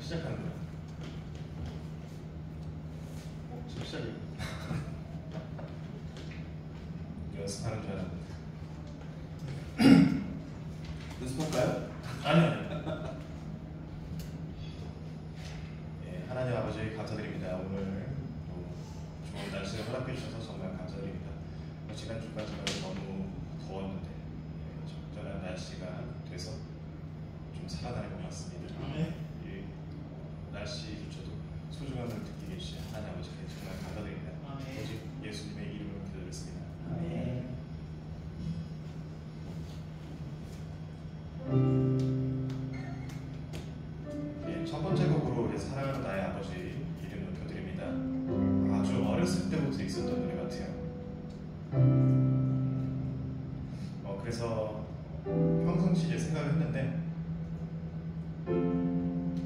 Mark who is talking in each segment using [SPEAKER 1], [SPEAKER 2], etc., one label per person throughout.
[SPEAKER 1] 시작하는 거야? 지금 시작이야. 연습하는 줄 알았는데.
[SPEAKER 2] 연습할까요?
[SPEAKER 1] 아니요. 예, 하나님 아버지 감사드립니다. 오늘 좋은 날씨를 허락해 주셔서 정말 감사드립니다. 지난주까지는 너무 더웠는데 적절한 날씨가 돼서 좀 살아나는 것 같습니다. 이 날씨조차도 소중함을 느끼게 해주신 하나님 아버지께 정말 감사드립니다. 오직 예수님의 이름으로 기도드렸습니다.
[SPEAKER 2] 아멘.
[SPEAKER 1] 첫 번째 곡으로 이제 사랑하는 나의 아버지 이름 높여드립니다. 아주 어렸을 때부터 있었던 노래 같아요. 그래서 평상시에 생각을 했는데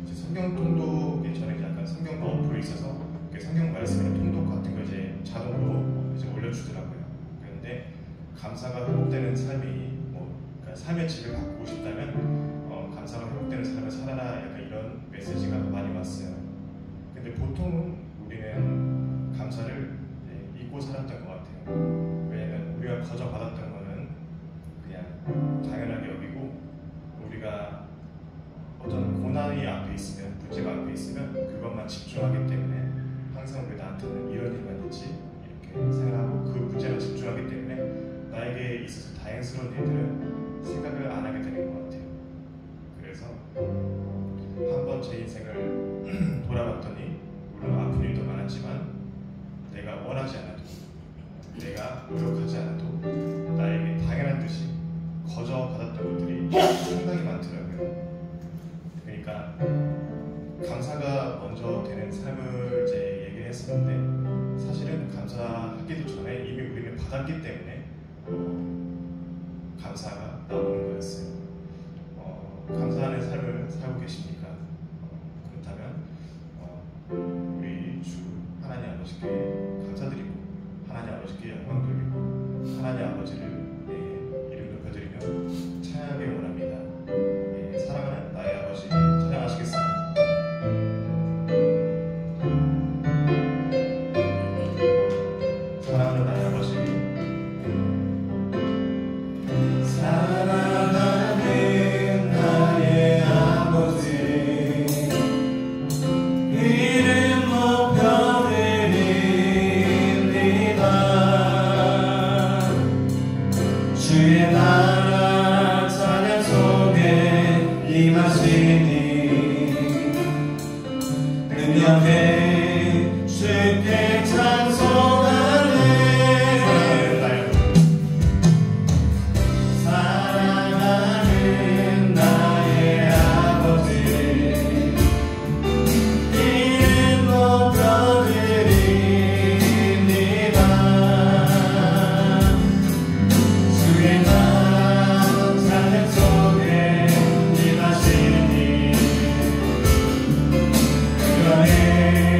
[SPEAKER 1] 이제 성경 통독에 저는 이제 약간 성경 어플이 있어서 성경 말씀의 통독 같은 거 이제 자동으로 이제 올려주더라고요. 그런데 감사가 회복되는 삶이 그러니까 삶의 질을 바꾸고 싶다면 감사가 회복되는 삶을 살아라, 약간 이런 메시지가 많이 왔어요. 근데 보통은 우리는 감사를 잊고 살았던 것 같아요. 왜냐면 우리가 거저 받았던 거는 그냥 당연하게 여기고, 우리가 어떤 고난이 앞에 있으면, 문제가 앞에 있으면 그것만 집중하기 때문에 항상 왜 나한테는 이런 일만 있지? 이렇게 생각하고 그 문제만 집중하기 때문에 나에게 있어서 다행스러운 일들은 생각을 안 하게 되는 것 같아요. 그래서 한번 제 인생을 돌아봤더니, 물론 아픈 일도 많았지만 내가 원하지 않아도, 내가 노력하지 않아도 나에게 당연한 듯이 거저 받았던 것들이 상당히 많더라고요. 그러니까 감사가 먼저 되는 삶을 이제 얘기를 했었는데, 사실은 감사하기도 전에 이미 우리는 받았기 때문에 감사가 나오는 거였어요. 감사하는 삶을 살고 계십니까? 그렇다면 우리 주 하나님 아버지께 감사드리고, 하나님 아버지께 영광 돌리고, 하나님 아버지를 이름 높여드리며 찬양하길 원합니다. 사랑하는 나의 아버지 찬양하시겠습니다. 사랑하는 나의 아버지,
[SPEAKER 2] 사랑하는 나의 아버지, 이름 높여드립니다. 주의 나라 찬양 속에 임하시니 능력에 주께 찬송하네. 사랑하는 나의 아버지, 이름 높여드립니다. 주의 나라 찬양 속에 임하시니 능력에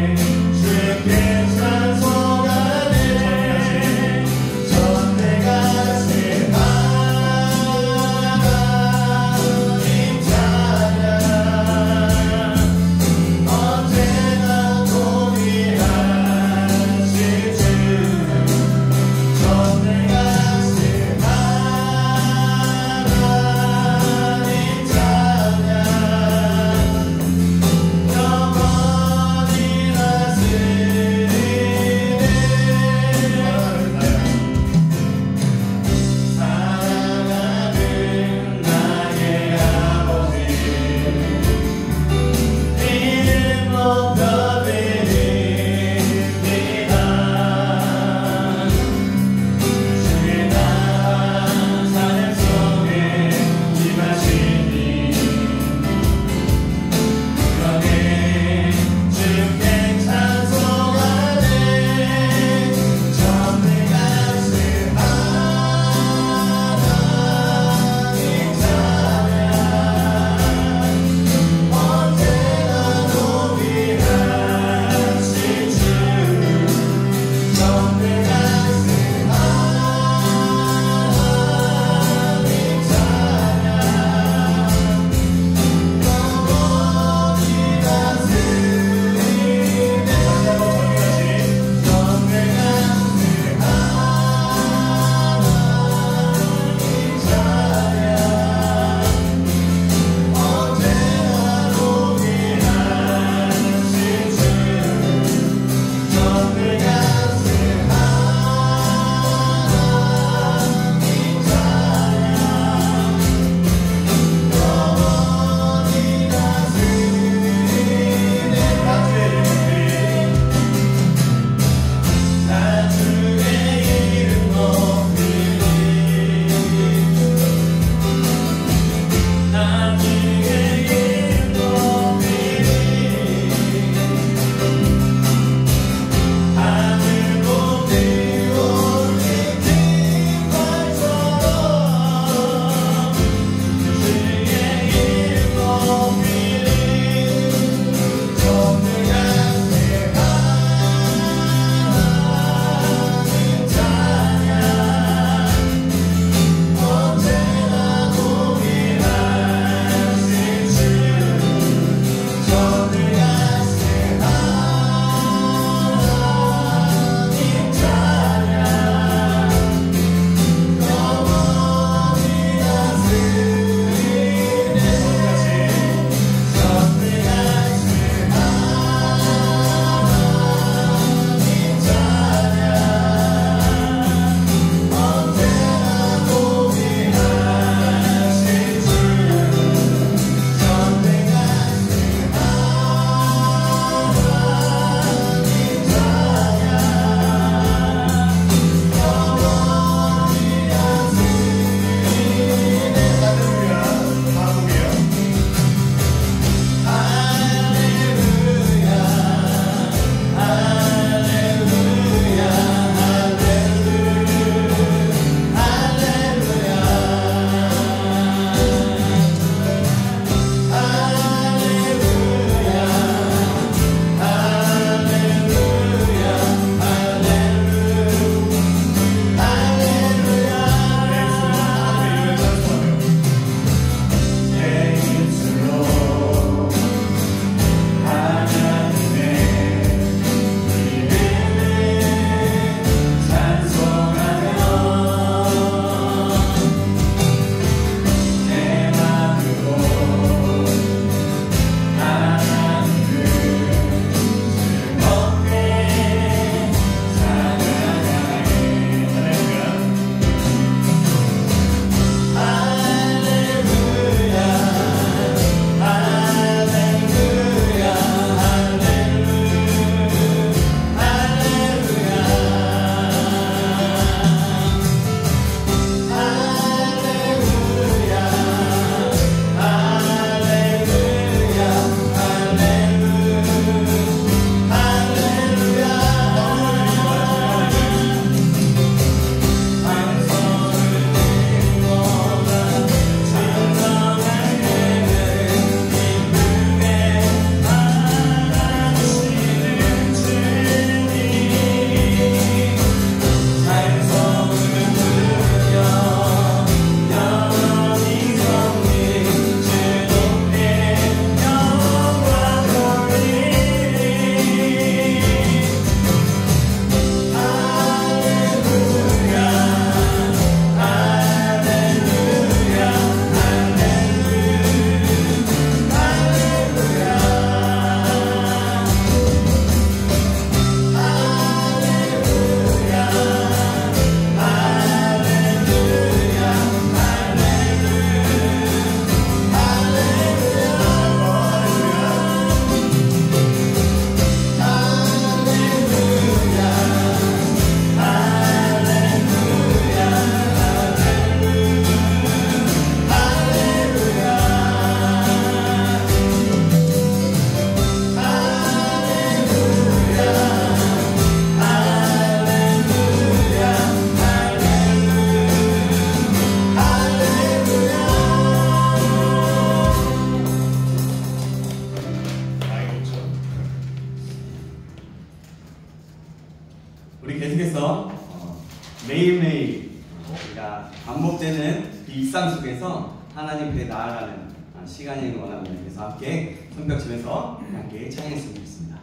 [SPEAKER 3] 일상 속에서 하나님 앞에 나아가는 시간이 원합니다. 그래서 함께 손뼉치면서 함께 찬양했으면 좋겠습니다.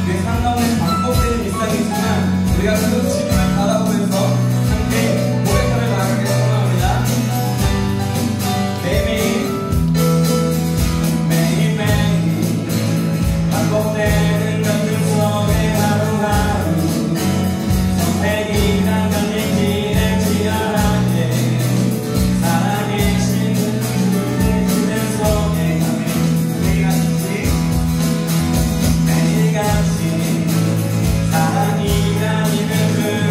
[SPEAKER 3] 이게 상당히 반복되는 일상이지만 우리가 그 주님을 바라보면서 함께 고백하며 나아가길 소망합니다. 매일매일 반복되는 것들 속에 하루하루 선택이란 건 길에 지연하게 살아계신 그들 속에 매일같이 사랑이란 이름을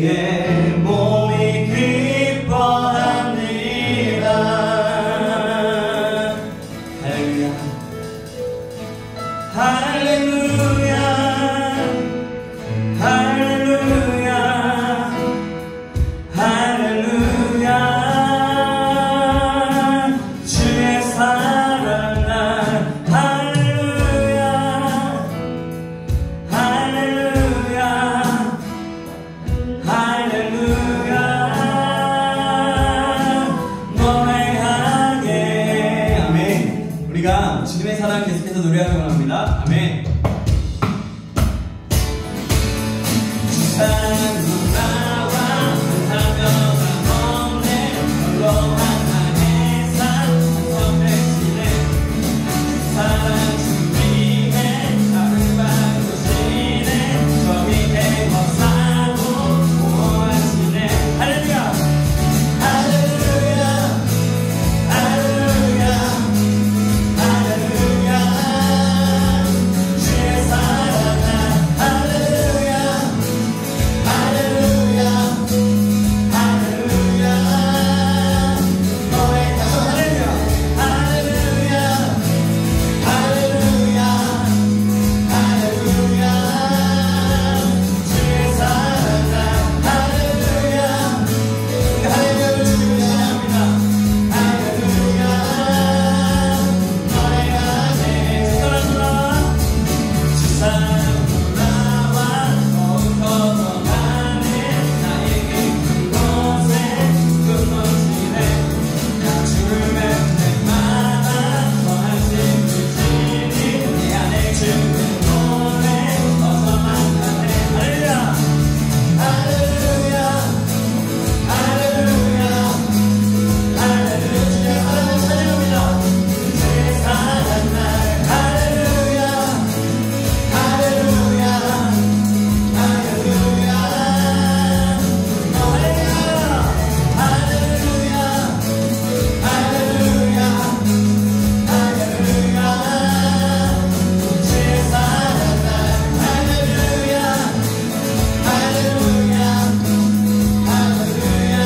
[SPEAKER 3] 우리의 몸이 기뻐합니다. 할렐루야 할렐루야 할렐루야 주의 사랑 날 할렐루야 할렐루야 할렐루야 노래하게. 아멘. 우리가 주님의 사랑 계속해서 노래하기 원합니다. 아멘. 사랑으로 나와 하면은 없네 홀로 하나의 삶 선택지네 사랑 주위에 나를 바꾸시네 저 밑에 법사도 보호하시네. 할렐루야 할렐루야 할렐루야 할렐루야 주의 사랑 할렐루야 할렐루야 할렐루야 너의 가서 할렐루야 할렐루야 할렐루야 할렐루야 주의 사랑 할렐루야 할렐루야를 주님을 찬양합니다. 할렐루야 너의 안에 주사랑으로 나와 더욱 더더하네 나에게 그곳에 끊어지네 죽음의 때마다 더하신 주시니 내 안에 주는 노래 어서만 가네. 할렐루야 할렐루야 할렐루야 할렐루야 주의 사랑을 찬양합니다. 주의 사랑 날 할렐루야 할렐루야 할렐루야 할렐루야 할렐루야 할렐루야 할렐루야 주의 사랑 날 할렐루야 할렐루야 할렐루야.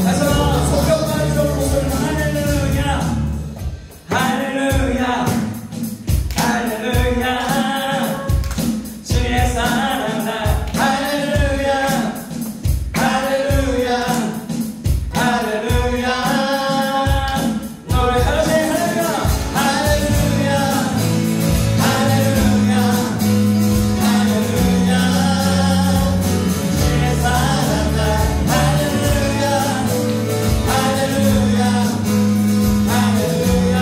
[SPEAKER 3] 다시 한번 소경만 좀 목소리로 할렐루야 할렐루야 할렐루야 주의 사랑 날 할렐루야 할렐루야 할렐루야 노래 다시 할렐루야 할렐루야 할렐루야 할렐루야 주의 사랑 날 할렐루야 할렐루야 할렐루야.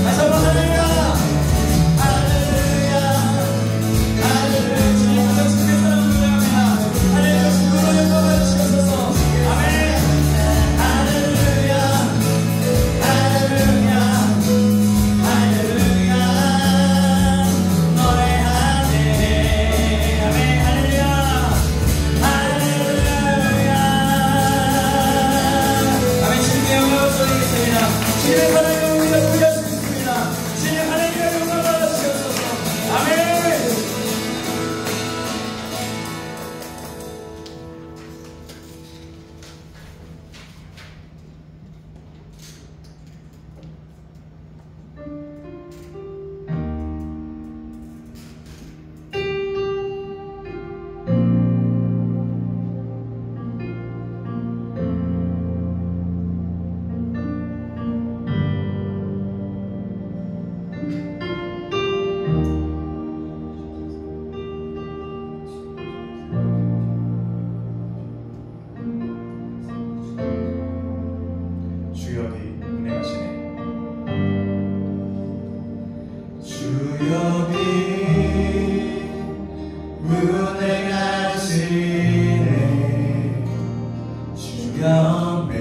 [SPEAKER 3] 다시 한번 할렐루야 할렐루야 할렐루야 주님 가장 주님의 사랑을 노래합니다. 할렐루야 주님으로 영광을 주시옵소서. 아멘. 할렐루야 할렐루야 할렐루야 노래하네. 아멘. 할렐루야 할렐루야 아멘. 주님의 영광을 돌리겠습니다. 주님의 사랑을 우리가 부여할 수 있습니다. 주님 할렐루야 영광을 받아주시옵소서. 아멘.
[SPEAKER 1] 주역이 은혜하시네.
[SPEAKER 3] 주역이 운행하시네 주경배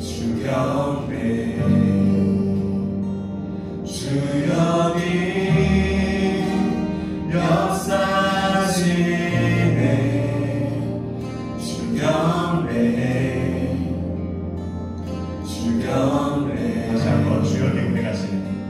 [SPEAKER 3] 주경배 주역이 역사하시네 주경배 주경배
[SPEAKER 1] 다시 한번 주역이 은혜하시네.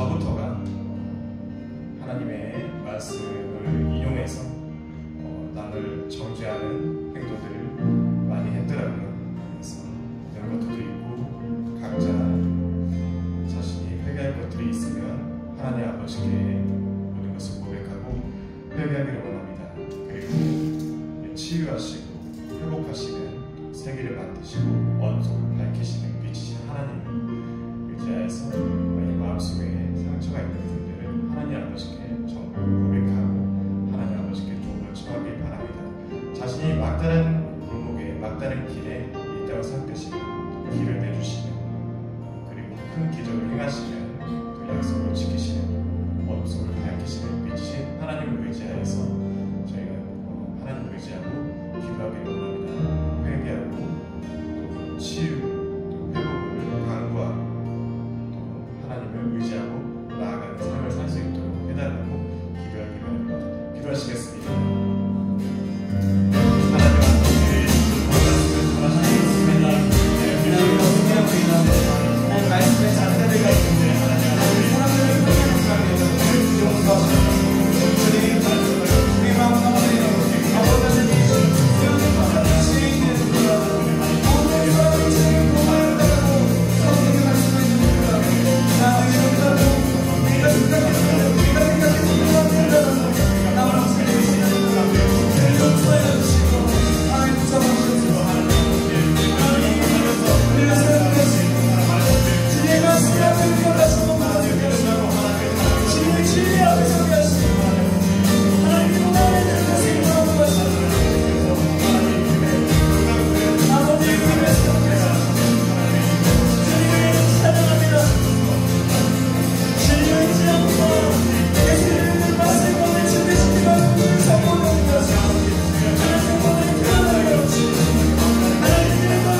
[SPEAKER 1] 저부터가 하나님의 말씀을 인용해서 남을 정죄하는 행동들을 많이 했더라고요. 그래서 이런 것들도 있고 각자 자신이 회개할 것들이 있으면 하나님 아버지께 모든 것을 고백하고 회개하기를 원합니다. 그리고 치유하시고 회복하시는 세계를 만드시고 언속을 밝히시는 빛이신 하나님을 의지하여서 이 마음속에 상처가 있는 분들은 하나님 아버지께 전부 고백하고 하나님 아버지께 도움을 청하길 바랍니다. 자신이 막다른 골목에 막다른 길에 있다고 생각되시면 길을 내주시면 그리고 큰 기적을 행하시면 그 약속을 지키시는 어둠 속을 밝히시는 빛이신 하나님을 의지하여서 저희가 하나님을 의지하고 기도하기를 원합니다. 회개하고 또 치유, 또 회복을 강구하고 또 하나님을 의지하고 나아가는 삶을 살 수 있도록 해달라고 기도하기를 원합니다. 기도하시겠습니다. 하나님 아버지,
[SPEAKER 3] 하나님 말씀의 자세를 가지고 사람들을 포기하는 사람이 용서하시고 우리 마음 가운데 아버지의 수용의 바람을 지혜있는 모든 사람을 지키고 말하고 성경의 말씀을 듣는다. 나의 용서하고 우리가 생각했는데 우리가 생각했는데 나만 없을 때 우리를 용서해 주시고 하나님 붙잡아주시고 우리를 사랑하시고 주님의 말씀 앞에 기억하시고 주님의 진리 앞에 서게하시고 하나님의 마음에 드는 것을 기도하시고 아버지의 품에 서게하시고 주님을 찬양합니다. 주님을 의지하고 예수님의 말씀 가운데 준비시키고 성공하는 것을 하나님의 마음에 드는 것을 하나님의 마음에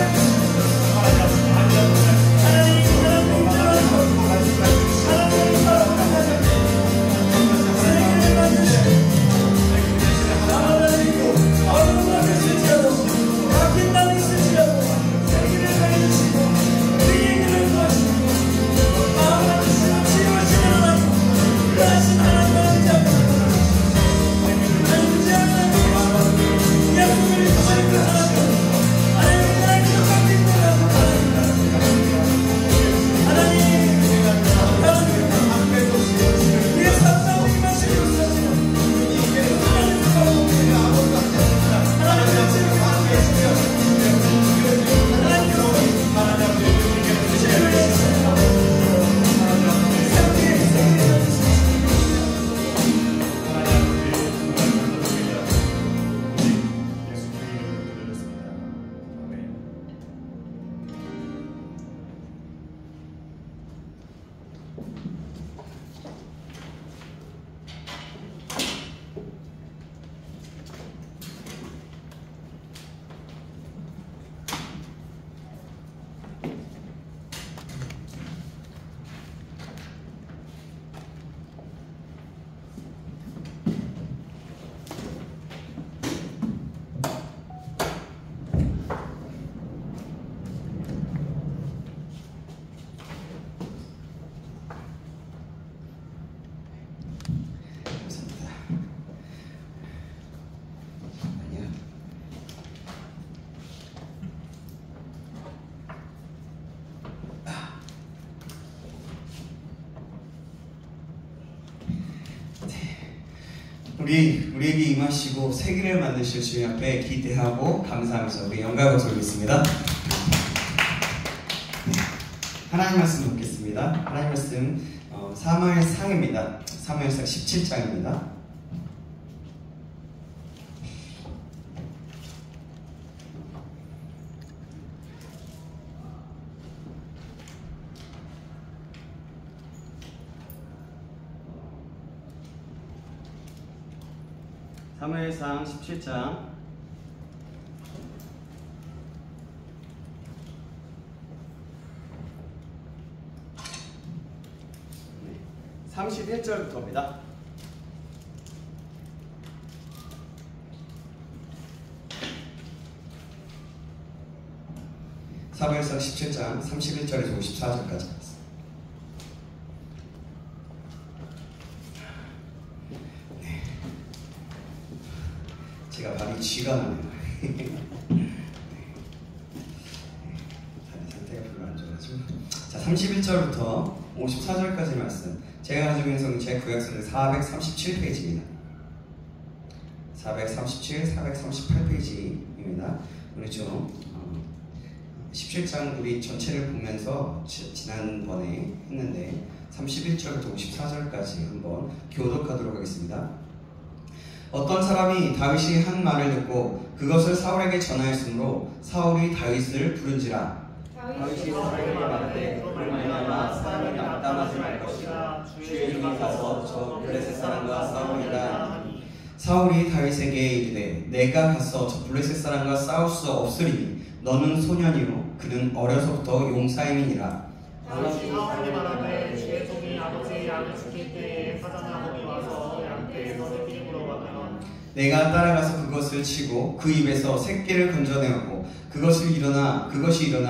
[SPEAKER 3] 우리에게 임하시고 세계를 만드실 주님 앞에 기대하고 감사하면서 우리 영광을 돌리겠습니다. 하나님 말씀 듣겠습니다. 하나님 말씀 사무엘상입니다. 사무엘상 17장입니다. 사무엘상 17장 31절부터입니다. 사무엘상 17장 31절에서 54절까지.
[SPEAKER 4] 쥐가 나네요. 다리 상태가 별로 안 좋아가지고. 자, 31절부터 54절까지 말씀. 제가 가지고 있는 성경 제 구약성경 437페이지입니다. 437, 438페이지입니다. 우리 좀 17장 우리 전체를 보면서 지난번에 했는데 31절부터 54절까지 한번 교독하도록 하겠습니다. 어떤 사람이 다윗이 한 말을 듣고 그것을 사울에게 전하였으므로 사울이 다윗을 부른지라.
[SPEAKER 2] 다윗이 사울에게 말하되 그로 말미암아 사람이 낙담하지 말 것이라 주의 종이 가서 저 블레셋 사람과 싸우리라 하니
[SPEAKER 4] 사울이 다윗에게 이르되 내가 가서 저 블레셋 사람과 싸울 수 없으리니 너는 소년이요 그는 어려서부터 용사임이니라.
[SPEAKER 2] 다윗이 사울에게 말하되 주의 종이 아버지의 양을 지킬 때에 사자나 곰이 와서 양떼에서 새끼를 물어가면
[SPEAKER 4] 내가 따라가서 그것을 치고 그 입에서 새끼를 건져내었고 그것이 일어나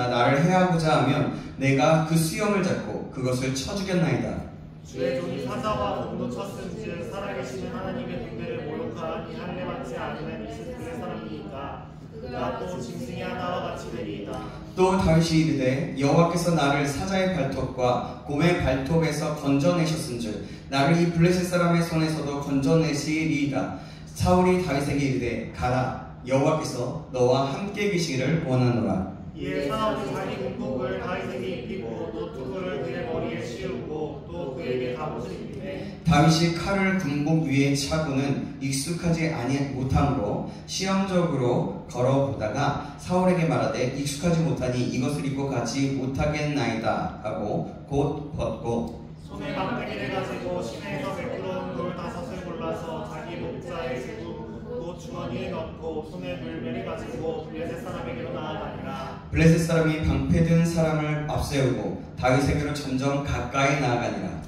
[SPEAKER 4] 나를 해하고자 하면 내가 그 수염을 잡고 그것을 쳐 죽였나이다.
[SPEAKER 2] 주의 종이 사자와 곰도 쳤은즉 살아계시는 하나님의 군대를 모욕한 이 할례받지 않은 이스라엘 사람이니까 그가 또 짐승이 하나와 같이 되리이다.
[SPEAKER 4] 또 다윗이 이르되 여호와께서 나를 사자의 발톱과 곰의 발톱에서 건져내셨은즉 나를 이 블레셋 사람의 손에서도 건져내시리이다. 사울이 다윗에게 이르되 가라 여호와께서 너와 함께 계시기를 원하노라.
[SPEAKER 2] 이에 사울이 자기 군복을 다윗에게 입히고 또 투구를 그의 머리에 씌우고 또 그에게 갑옷을 입히매
[SPEAKER 4] 다윗이 칼을 군복 위에 차고는 익숙하지 못함으로 시험적으로 걸어보다가 사울에게 말하되 익숙하지 못하니 이것을 입고 가지 못하겠나이다 하고 곧 벗고
[SPEAKER 2] 손에 막대기를 가지고 시내에서 매끄러운 돌 5을 골라서 자기 목자에 세우고 주머니에 넣고 손에 물매를 가지고 블레셋 사람에게로 나아가니라.
[SPEAKER 4] 블레셋 사람이 방패든 사람을 앞세우고 다윗에게로 점점 가까이 나아가니라.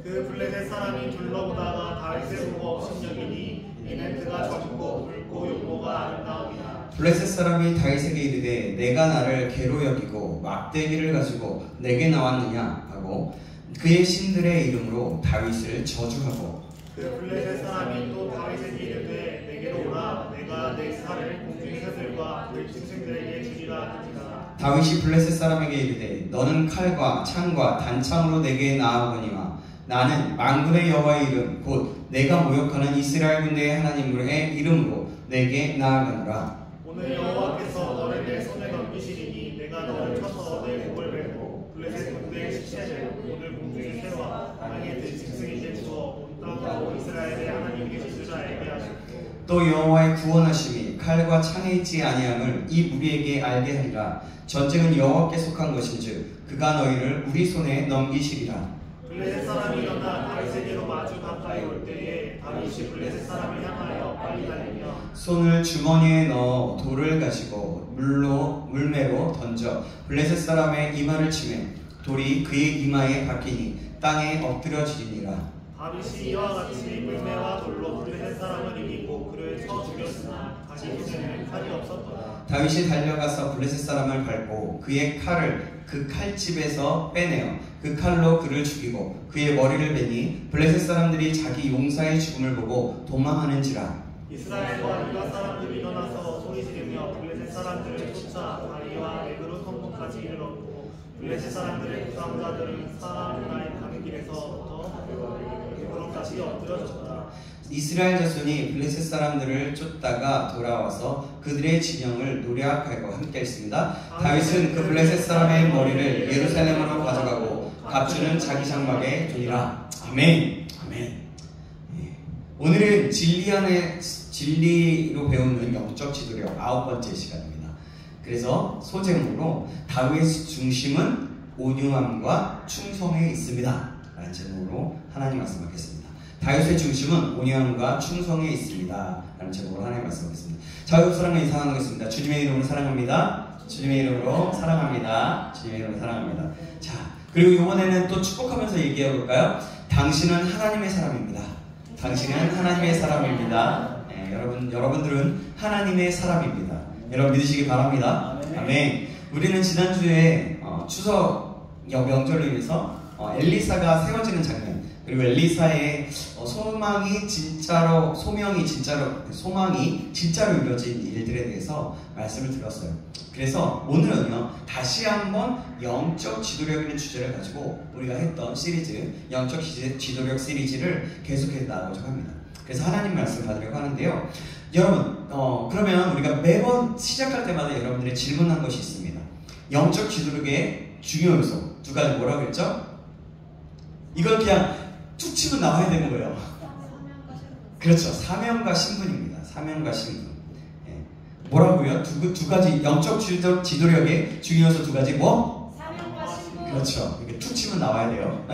[SPEAKER 2] 그 블레셋 사람이 둘러보다가 다윗을 보고 업신여기니 이는 그가 젊고 붉고 용모가 아름다움이라.
[SPEAKER 4] 블레셋 사람이 다윗에게 이르되 내가 나를 개로 여기고 막대기를 가지고 내게 나왔느냐 하고 그의 신들의 이름으로 다윗을 저주하고
[SPEAKER 2] 그 블레셋 사람이 또 다윗에게 이르되 내게로 오라 내가 내 살을 공중의 새들과 그 짐승들에게 주리라 하니라.
[SPEAKER 4] 다윗이 블레셋 사람에게 이르되 너는 칼과 창과 단창으로 내게 나아오거니와 나는 만군의 여호와의 이름 곧 내가 모욕하는 이스라엘 군대의 하나님의 이름으로 내게 나아가노라.
[SPEAKER 2] 오늘 여호와께서 너를 내 손에 넘기시리니 내가 너를 쳐서 내 목을 베고 블레셋 군대의 시체를 오늘 공중의 새와 땅의 들짐승에게 주어 온 땅으로 이스라엘의 하나님께 주실 자에게 하시고
[SPEAKER 4] 또 여호와의 구원하심이 칼과 창에 있지 아니함을 이 무리에게 알게 하리라. 전쟁은 여호와께 속한 것인즉 그가 너희를 우리 손에 넘기시리라.
[SPEAKER 2] 블레셋 사람이 일어나 다윗에게로 마주 가까이 올 때에 다윗이 블레셋 사람을 향하여 빨리 달리며
[SPEAKER 4] 손을 주머니에 넣어 돌을 가지고 물매로 던져 블레셋 사람의 이마를 치매 돌이 그의 이마에 박히니 땅에 엎드려지리니라.
[SPEAKER 2] 다윗이 이와 같이 물매와 돌로 블레셋 사람을 이기고 그를 쳐 죽였으나 자기 손에는 칼이 없었더라.
[SPEAKER 4] 다윗이 달려가서 블레셋 사람을 밟고 그의 칼을 그 칼집에서 빼내어 그 칼로 그를 죽이고 그의 머리를 베니 블레셋 사람들이 자기 용사의 죽음을 보고 도망하는지라.
[SPEAKER 2] 이스라엘과 유다 사람들이 일어나서 소리 지르며 블레셋 사람들을 쫓아 다리와 에그로 성문까지 이르렀고 블레셋 사람들의 부상자들은 사람나의 가는 길에서부터 에그로까지 엎드려졌다.
[SPEAKER 4] 이스라엘 자손이 블레셋 사람들을 쫓다가 돌아와서 그들의 진영을 노략하고 함께 했습니다. 다윗은 그 블레셋 사람의 머리를 예루살렘으로 가져가고 갑주는 자기 장막에 두니라. 아멘. 아멘. 오늘은 진리로 배우는 영적 지도력 9번째 시간입니다. 그래서 소제목으로 다윗의 중심은 온유함과 충성에 있습니다 라는 제목으로 하나님 말씀하겠습니다. 다윗의 중심은 온유함과 충성에 있습니다 라는 제목으로 하나님 말씀하겠습니다. 자, 사랑과 인사 나누겠습니다. 주님의 이름으로 사랑합니다. 주님의 이름으로 사랑합니다. 주님의 이름으로 사랑합니다. 자, 그리고 이번에는 또 축복하면서 얘기해 볼까요? 당신은 하나님의 사람입니다. 당신은 하나님의 사람입니다. 네, 여러분들은 하나님의 사람입니다. 여러분 믿으시기 바랍니다. 아멘. 우리는 지난주에 추석 명절을 위해서 엘리사가 세워지는 장면, 그리고 엘리사의 소망이 진짜로 이루어진 일들에 대해서 말씀을 들었어요. 그래서 오늘은요, 다시 한번 영적 지도력이라는 주제를 가지고 우리가 했던 시리즈, 영적 지도력 시리즈를 계속해서 나가고자 합니다. 그래서 하나님 말씀 받으려고 하는데요. 여러분, 그러면 우리가 매번 시작할 때마다 여러분들이 질문한 것이 있습니다. 영적 지도력의 중요 요소 두 가지 뭐라고 했죠? 이걸 그냥 툭 치고 나와야 되는 거예요. 그렇죠. 사명과 신분입니다. 사명과 신분. 뭐라고요? 두 가지 영적 지도력의 중요 요소 두 가지 뭐?
[SPEAKER 5] 사명과 신분.
[SPEAKER 4] 그렇죠. 이렇게 툭 치면 나와야 돼요.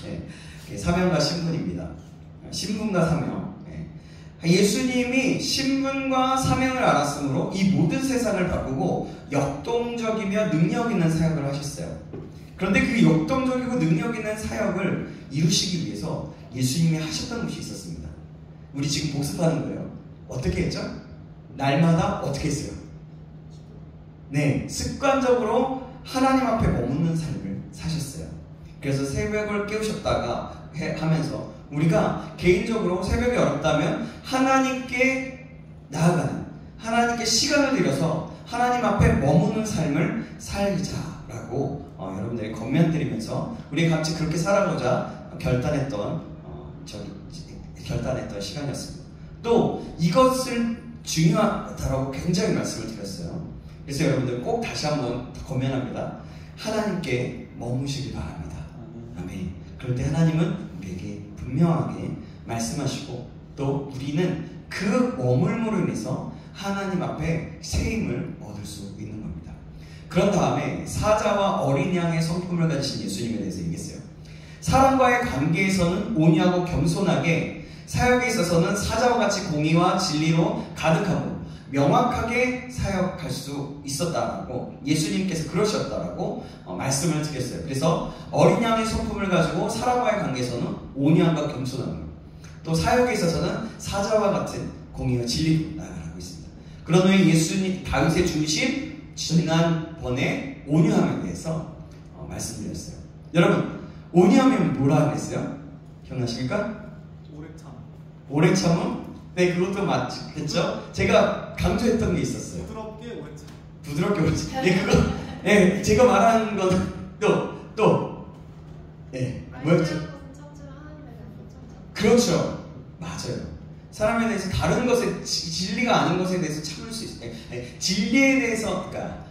[SPEAKER 4] 네. 사명과 신분입니다. 신분과 사명. 예수님이 신분과 사명을 알았으므로 이 모든 세상을 바꾸고 역동적이며 능력 있는 사역을 하셨어요. 그런데 그 역동적이고 능력 있는 사역을 이루시기 위해서 예수님이 하셨던 것이 있었습니다. 우리 지금 복습하는 거예요. 어떻게 했죠? 날마다 어떻게 했어요? 네, 습관적으로 하나님 앞에 머무는 삶을 사셨어요. 그래서 새벽을 깨우셨다가 하면서 우리가 개인적으로 새벽이 어렵다면 하나님께 나아가는, 하나님께 시간을 들여서 하나님 앞에 머무는 삶을 살자라고 여러분들이 권면드리면서 우리 같이 그렇게 살아보자 결단했던 시간이었습니다. 또 이것을 중요하다라고 굉장히 말씀을 드렸어요. 그래서 여러분들 꼭 다시 한번 권면합니다. 하나님께 머무시기 바랍니다. 아멘. 그럴 때 하나님은 우리에게 분명하게 말씀하시고 또 우리는 그 머물므로 인해서 하나님 앞에 새 힘을 얻을 수 있는 겁니다. 그런 다음에 사자와 어린 양의 성품을 가지신 예수님에 대해서 얘기했어요. 사람과의 관계에서는 온유하고 겸손하게, 사역에 있어서는 사자와 같이 공의와 진리로 가득하고 명확하게 사역할 수 있었다라고 예수님께서 그러셨다라고 말씀을 드렸어요. 그래서 어린 양의 성품을 가지고 사람과의 관계에서는 온유함과 겸손함, 또 사역에 있어서는 사자와 같은 공의와 진리로 나아가고 있습니다. 그런 후에 예수님 다윗의 중심 지난번에 온유함에 대해서 말씀드렸어요. 여러분, 온유하면 뭐라 그랬어요? 기억나십니까? 오래 참음? 네, 그것도 맞겠죠? 제가 강조했던 게 있었어요. 부드럽게 오래 참. 네, 그거, 네, 제가 말하는 건 네, 뭐였죠? 그렇죠. 맞아요. 사람에 대해서 다른 것에, 진리가 아닌 것에 대해서 참을 수 있어요. 진리에 대해서, 그러니까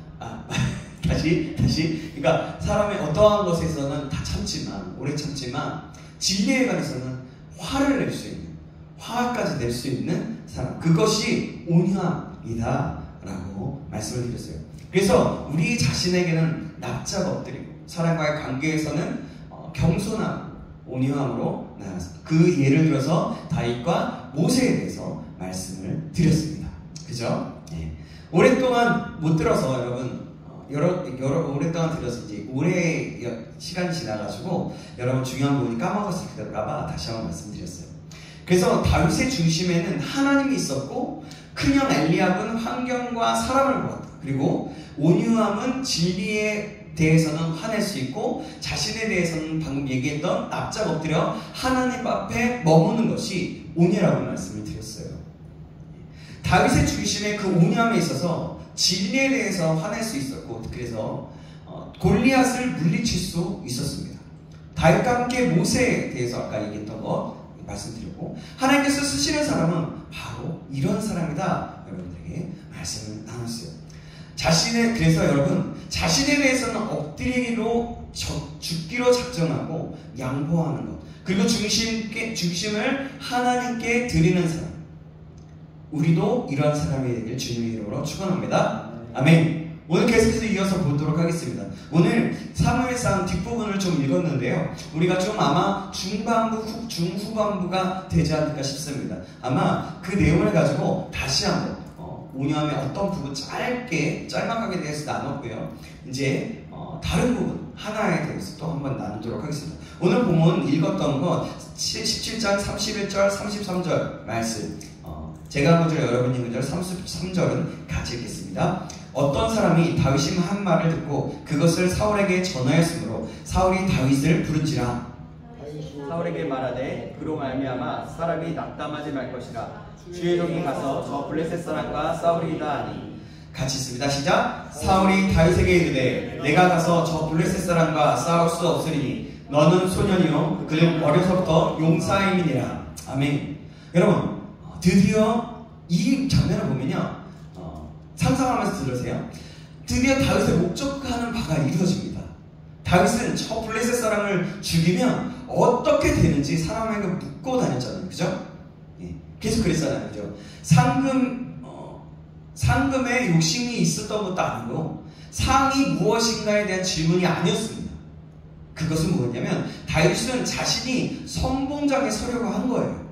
[SPEAKER 4] 사람의 어떠한 것에서는 다 참지만, 오래 참지만, 진리에 관해서는 화를 낼 수 있는, 화까지 낼 수 있는 사람, 그것이 온유함이다라고 말씀을 드렸어요. 그래서 우리 자신에게는 납작 엎드리고 사람과의 관계에서는 겸손함, 온유함으로 나아갔습니다. 그 예를 들어서 다윗과 모세에 대해서 말씀을 드렸습니다. 그죠? 네. 오랫동안 못 들어서 여러분, 오랫동안 들어서 이제 오래 시간이 지나가지고 여러분 중요한 부분이 까먹었을까봐 다시 한번 말씀드렸어요. 그래서 다윗의 중심에는 하나님이 있었고, 큰형 엘리압은 환경과 사람을 보았다. 그리고 온유함은 진리에 대해서는 화낼 수 있고, 자신에 대해서는 방금 얘기했던 납작 엎드려 하나님 앞에 머무는 것이 온유라고 말씀을 드렸어요. 다윗의 중심에 그 온유함에 있어서 진리에 대해서 화낼 수 있었고, 그래서 골리앗을 물리칠 수 있었습니다. 다윗과 함께 모세에 대해서 아까 얘기했던 것 말씀드렸고, 하나님께서 쓰시는 사람은 바로 이런 사람이다 여러분들에게 말씀을 나눴어요. 그래서 여러분, 자신에 대해서는 엎드리기로 죽기로 작정하고 양보하는 것, 그리고 중심을 하나님께 드리는 사람, 우리도 이러한 사람이 되길 주님의 이름으로 축원합니다. 아멘. 오늘 계속해서 이어서 보도록 하겠습니다. 오늘 사무엘상 뒷부분을 좀 읽었는데요, 우리가 좀 아마 중후반부가 되지 않을까 싶습니다. 아마 그 내용을 가지고 다시 한번 온유함의 어떤 부분 짤막하게 대해서 나눴고요. 이제 다른 부분 하나에 대해서 또 한번 나누도록 하겠습니다. 오늘 보면 읽었던 것 17장 31절 33절 말씀, 제가 한 구절 여러분이 한 구절 33절은 같이 읽겠습니다. 어떤 사람이 다윗이 한 말을 듣고 그것을 사울에게 전하였으므로 사울이 다윗을 부른지라.
[SPEAKER 5] 사울에게 말하되 그로 말미암아 사람이 낙담하지 말 것이라. 주의 종이 가서 저 블레셋 사람과 싸우리이다 하니.
[SPEAKER 4] 같이 읽습니다. 시작. 사울이 다윗에게 이르되 내가 가서 저 블레셋 사람과 싸울 수 없으리니 너는 소년이요 그는 어려서부터 용사임이니라. 아멘. 여러분, 드디어 이 장면을 보면요, 상상하면서 들으세요. 드디어 다윗의 목적하는 바가 이루어집니다. 다윗은 저 블레셋 사람을 죽이면 어떻게 되는지 사람에게 묻고 다녔잖아요. 그죠? 예, 계속 그랬잖아요. 그죠? 상금에 욕심이 있었던 것도 아니고 상이 무엇인가에 대한 질문이 아니었습니다. 그것은 뭐였냐면 다윗은 자신이 선봉장에 서려고 한 거예요.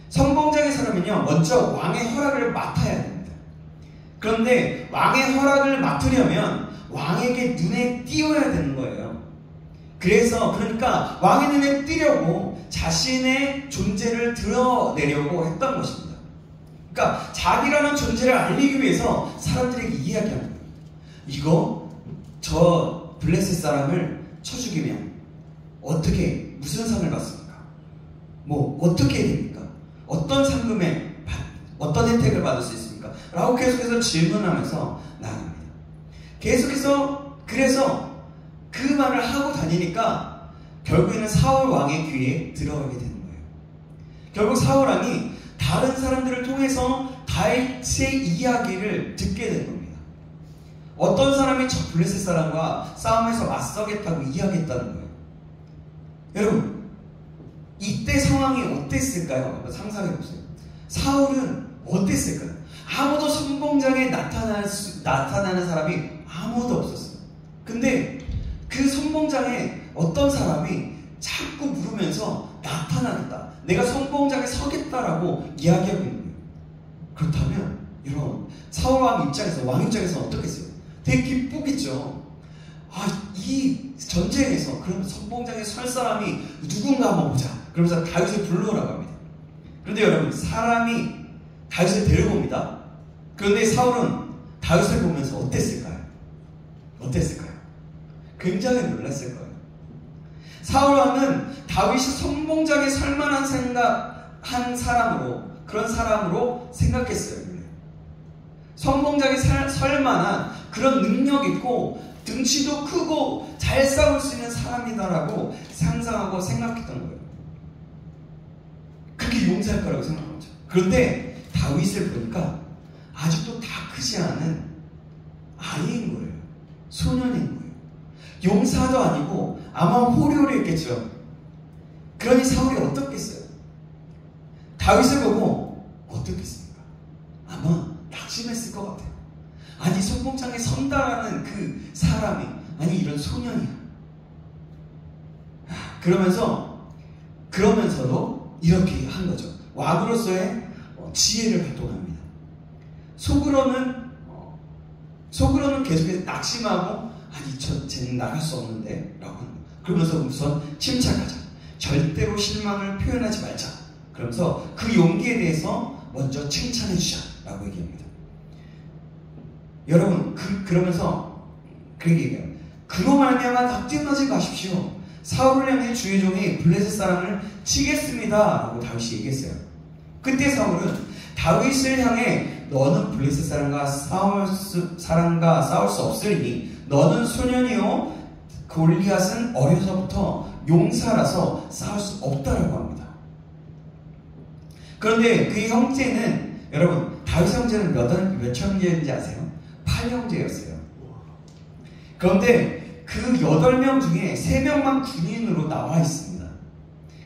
[SPEAKER 4] 선봉장에 서려면요, 먼저 왕의 허락을 맡아야 됩니다. 그런데 왕의 허락을 맡으려면 왕에게 눈에 띄어야 되는 거예요. 그러니까 왕의 눈에 띄려고 자신의 존재를 드러내려고 했던 것입니다. 그러니까 자기라는 존재를 알리기 위해서 사람들에게 이야기하는 거예요. 이거 저 블레셋 사람을 쳐 죽이면 어떻게, 무슨 상을 받습니까? 뭐 어떻게 됩니까? 어떤 상금에 어떤 혜택을 받을 수 있습니까? 라고 계속해서 질문하면서 나갑니다. 계속해서, 그래서 그 말을 하고 다니니까 결국에는 사울 왕의 귀에 들어가게 되는 거예요. 결국 사울 왕이 다른 사람들을 통해서 다윗의 이야기를 듣게 된 겁니다. 어떤 사람이 저 블레셋 사람과 싸움에서 맞서겠다고 이야기했다는 거예요. 여러분, 이때 상황이 어땠을까요? 한번 상상해보세요. 사울은 어땠을까요? 아무도 선봉장에 나타나는 사람이 아무도 없었어요. 근데 그 선봉장에 어떤 사람이 자꾸 물으면서 나타나겠다, 내가 선봉장에 서겠다라고 이야기하고 있는 거예요. 그렇다면 여러분, 사울 왕 입장에서 어떻겠어요? 되게 기쁘겠죠. 이 전쟁에서 그럼 선봉장에 설 사람이 누군가 한번 보자. 그러면서 다윗을 불러오라고 합니다. 그런데 여러분, 사람이 다윗을 데려옵니다. 그런데 사울은 다윗을 보면서 어땠을까요? 굉장히 놀랐을 거예요. 사울 왕은 다윗이 선봉장에 설 만한 그런 사람으로 생각했어요. 선봉장에 설 만한 그런 능력 있고 등치도 크고 잘 싸울 수 있는 사람이다라고 상상하고 생각했던 거예요. 그게 용사일 거라고 생각한 거죠. 그런데 다윗을 보니까 아직도 다 크지 않은 아이인 거예요. 소년인 거예요. 용사도 아니고 아마 호리호리했겠죠. 그러니 사울이 어떻겠어요? 다윗을 보고 어떻겠습니까? 아마 낙심했을 것 같아요. 아니, 선봉장에 선다라는 그 사람이, 아니 이런 소년이야. 그러면서도 이렇게 한 거죠. 왕으로서의 지혜를 발동합니다. 속으로는 계속해서 낙심하고, 아니 쟤는 나갈 수 없는데 라고 하는 거예요. 그러면서 우선 침착하자, 절대로 실망을 표현하지 말자, 그러면서 그 용기에 대해서 먼저 칭찬해 주자 라고 얘기합니다. 여러분, 그러면서 그렇게 얘기해요. 그로 말미암아 낙심하지 마십시오. 사울을 향해 주의 종이 블레셋 사람을 치겠습니다 라고 다윗이 얘기했어요. 그때 사울은 다윗을 향해 너는 블레셋 사람과 싸울 수 없으리니 너는 소년이요 골리앗은 어려서부터 용사라서 싸울 수 없다라고 합니다. 그런데 그의 형제는, 여러분, 다윗 형제는 몇 형제인지 아세요? 8형제였어요. 그런데 그 8명 중에 3명만 군인으로 나와 있습니다.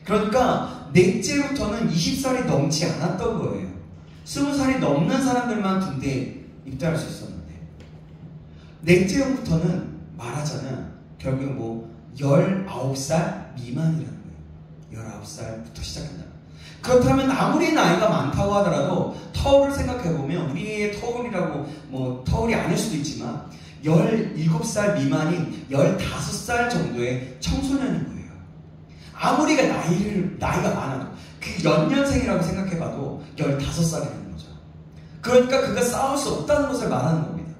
[SPEAKER 4] 그러니까 넷째부터는 20살이 넘지 않았던 거예요. 20살이 넘는 사람들만 군대에 입대할 수 있었는데, 넷째부터는 말하자면 결국 19살 미만이라는 거예요. 19살부터 시작한다. 그렇다면 아무리 나이가 많다고 하더라도 터울을 생각해보면, 우리의 터울이라고 터울이 아닐 수도 있지만 17살 미만인 15살 정도의 청소년인 거예요. 아무리 나이가 많아도 그 연년생이라고 생각해봐도 15살이라는 거죠. 그러니까 그가 싸울 수 없다는 것을 말하는 겁니다.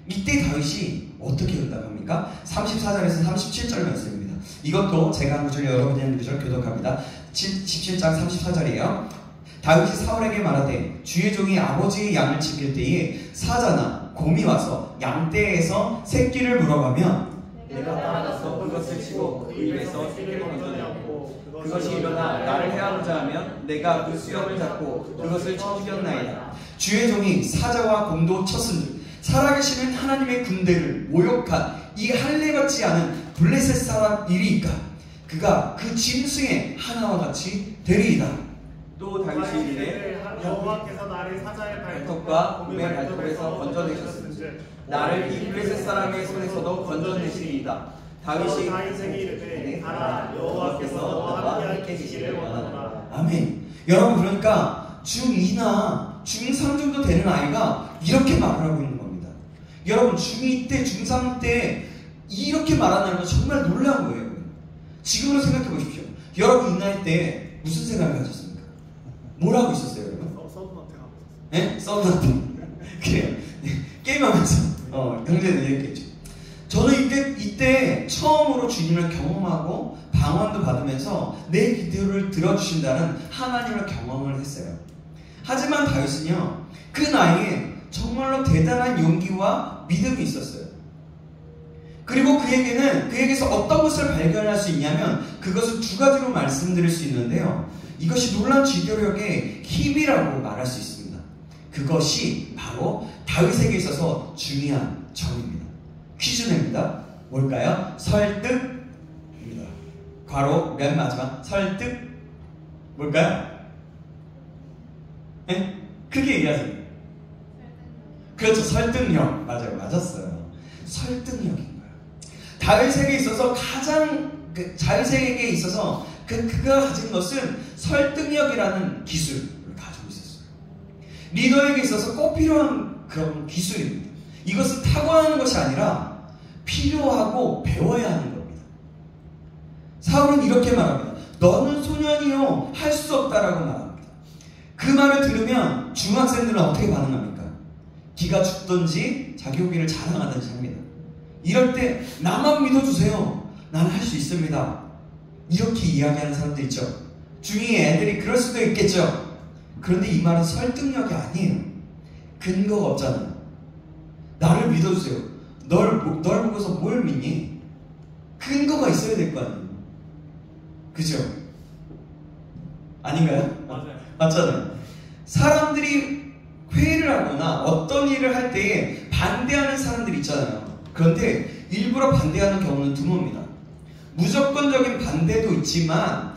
[SPEAKER 4] 이때 다윗이 어떻게 응답합니까? 34절에서 37절 말씀입니다. 이것도 제가 한 구절, 여러분이 한 구절 교독합니다. 17장 34절이에요. 다윗이 사울에게 말하되 주의 종이 아버지의 양을 지킬 때에 사자나 곰이 와서 양떼에서 새끼를 물어가면
[SPEAKER 5] 내가 따라가서 그것을 치고 그 입에서 새끼를 건져내었고 그것이 일어나 나를 해하고자 하면 내가 그 수염을 잡고 그것을 쳐 죽였나이다.
[SPEAKER 4] 주의 종이 사자와 곰도 쳤은즉 살아계시는 하나님의 군대를 모욕한 이 할례 받지 않은 블레셋 사람 이리이까 그가 그 짐승의 하나와 같이 되리이다.
[SPEAKER 5] 또 다윗이 이르되
[SPEAKER 2] 여호와께서 나를 사자의
[SPEAKER 5] 발톱과 곰의 발톱에서 건져내셨은즉 나를 이 블레셋 사람의 손에서도 건져내시리이다. 다윗이
[SPEAKER 2] 다윗에게 이르되 가라 여호와께서 너와 함께 계시기를 원하노라.
[SPEAKER 4] 아멘. 여러분, 그러니까 중2나 중3 정도 되는 아이가 이렇게 말을 하고 있는 겁니다. 여러분, 중2 때, 중3 때 이렇게 말한다는 건 정말 놀라운 거예요. 지금으로 생각해 보십시오. 여러분 이 나이 때 무슨 생각을 하셨습니까? 뭘 하고 있었어요, 여러분?
[SPEAKER 2] 서브노트 하고 있었어요.
[SPEAKER 4] 네? 서브노트. 그래요. 게임하면서 형제는 이랬겠죠. 저는 이때 처음으로 주님을 경험하고 방언도 받으면서 내 기도를 들어주신다는 하나님을 경험을 했어요. 하지만 다윗은요, 그 나이에 정말로 대단한 용기와 믿음이 있었어요. 그리고 그에게서 어떤 것을 발견할 수 있냐면 그것을 두 가지로 말씀드릴 수 있는데요. 이것이 놀라운 지도력의 힘이라고 말할 수 있습니다. 그것이 바로 다윗에게 있어서 중요한 점입니다. 퀴즈 냅니다. 뭘까요? 설득입니다. 괄호 맨 마지막 설득 뭘까요? 네? 크게 얘기하세요. 그렇죠. 설득력. 맞아요. 맞았어요. 설득력인 거예요. 다윗에게 있어서 다윗에게 있어서 그가 가진 것은 설득력이라는 기술을 가지고 있었어요. 리더에게 있어서 꼭 필요한 그런 기술입니다. 이것은 타고나는 것이 아니라 필요하고 배워야 하는 겁니다. 사울은 이렇게 말합니다. 너는 소년이요 할 수 없다라고 말합니다. 그 말을 들으면 중학생들은 어떻게 반응합니까? 기가 죽든지 자기 호기를 자랑하든지 합니다. 이럴 때 나만 믿어주세요. 나는 할 수 있습니다. 이렇게 이야기하는 사람들 있죠. 중2 애들이 그럴 수도 있겠죠. 그런데 이 말은 설득력이 아니에요. 근거가 없잖아요. 나를 믿어주세요. 널 보고서 뭘 믿니? 근거가 있어야 될 거 아니에요. 그죠? 아닌가요?
[SPEAKER 2] 맞아요.
[SPEAKER 4] 맞잖아요. 사람들이 회의를 하거나 어떤 일을 할 때에 반대하는 사람들이 있잖아요. 그런데 일부러 반대하는 경우는 드뭅니다. 무조건적인 반대도 있지만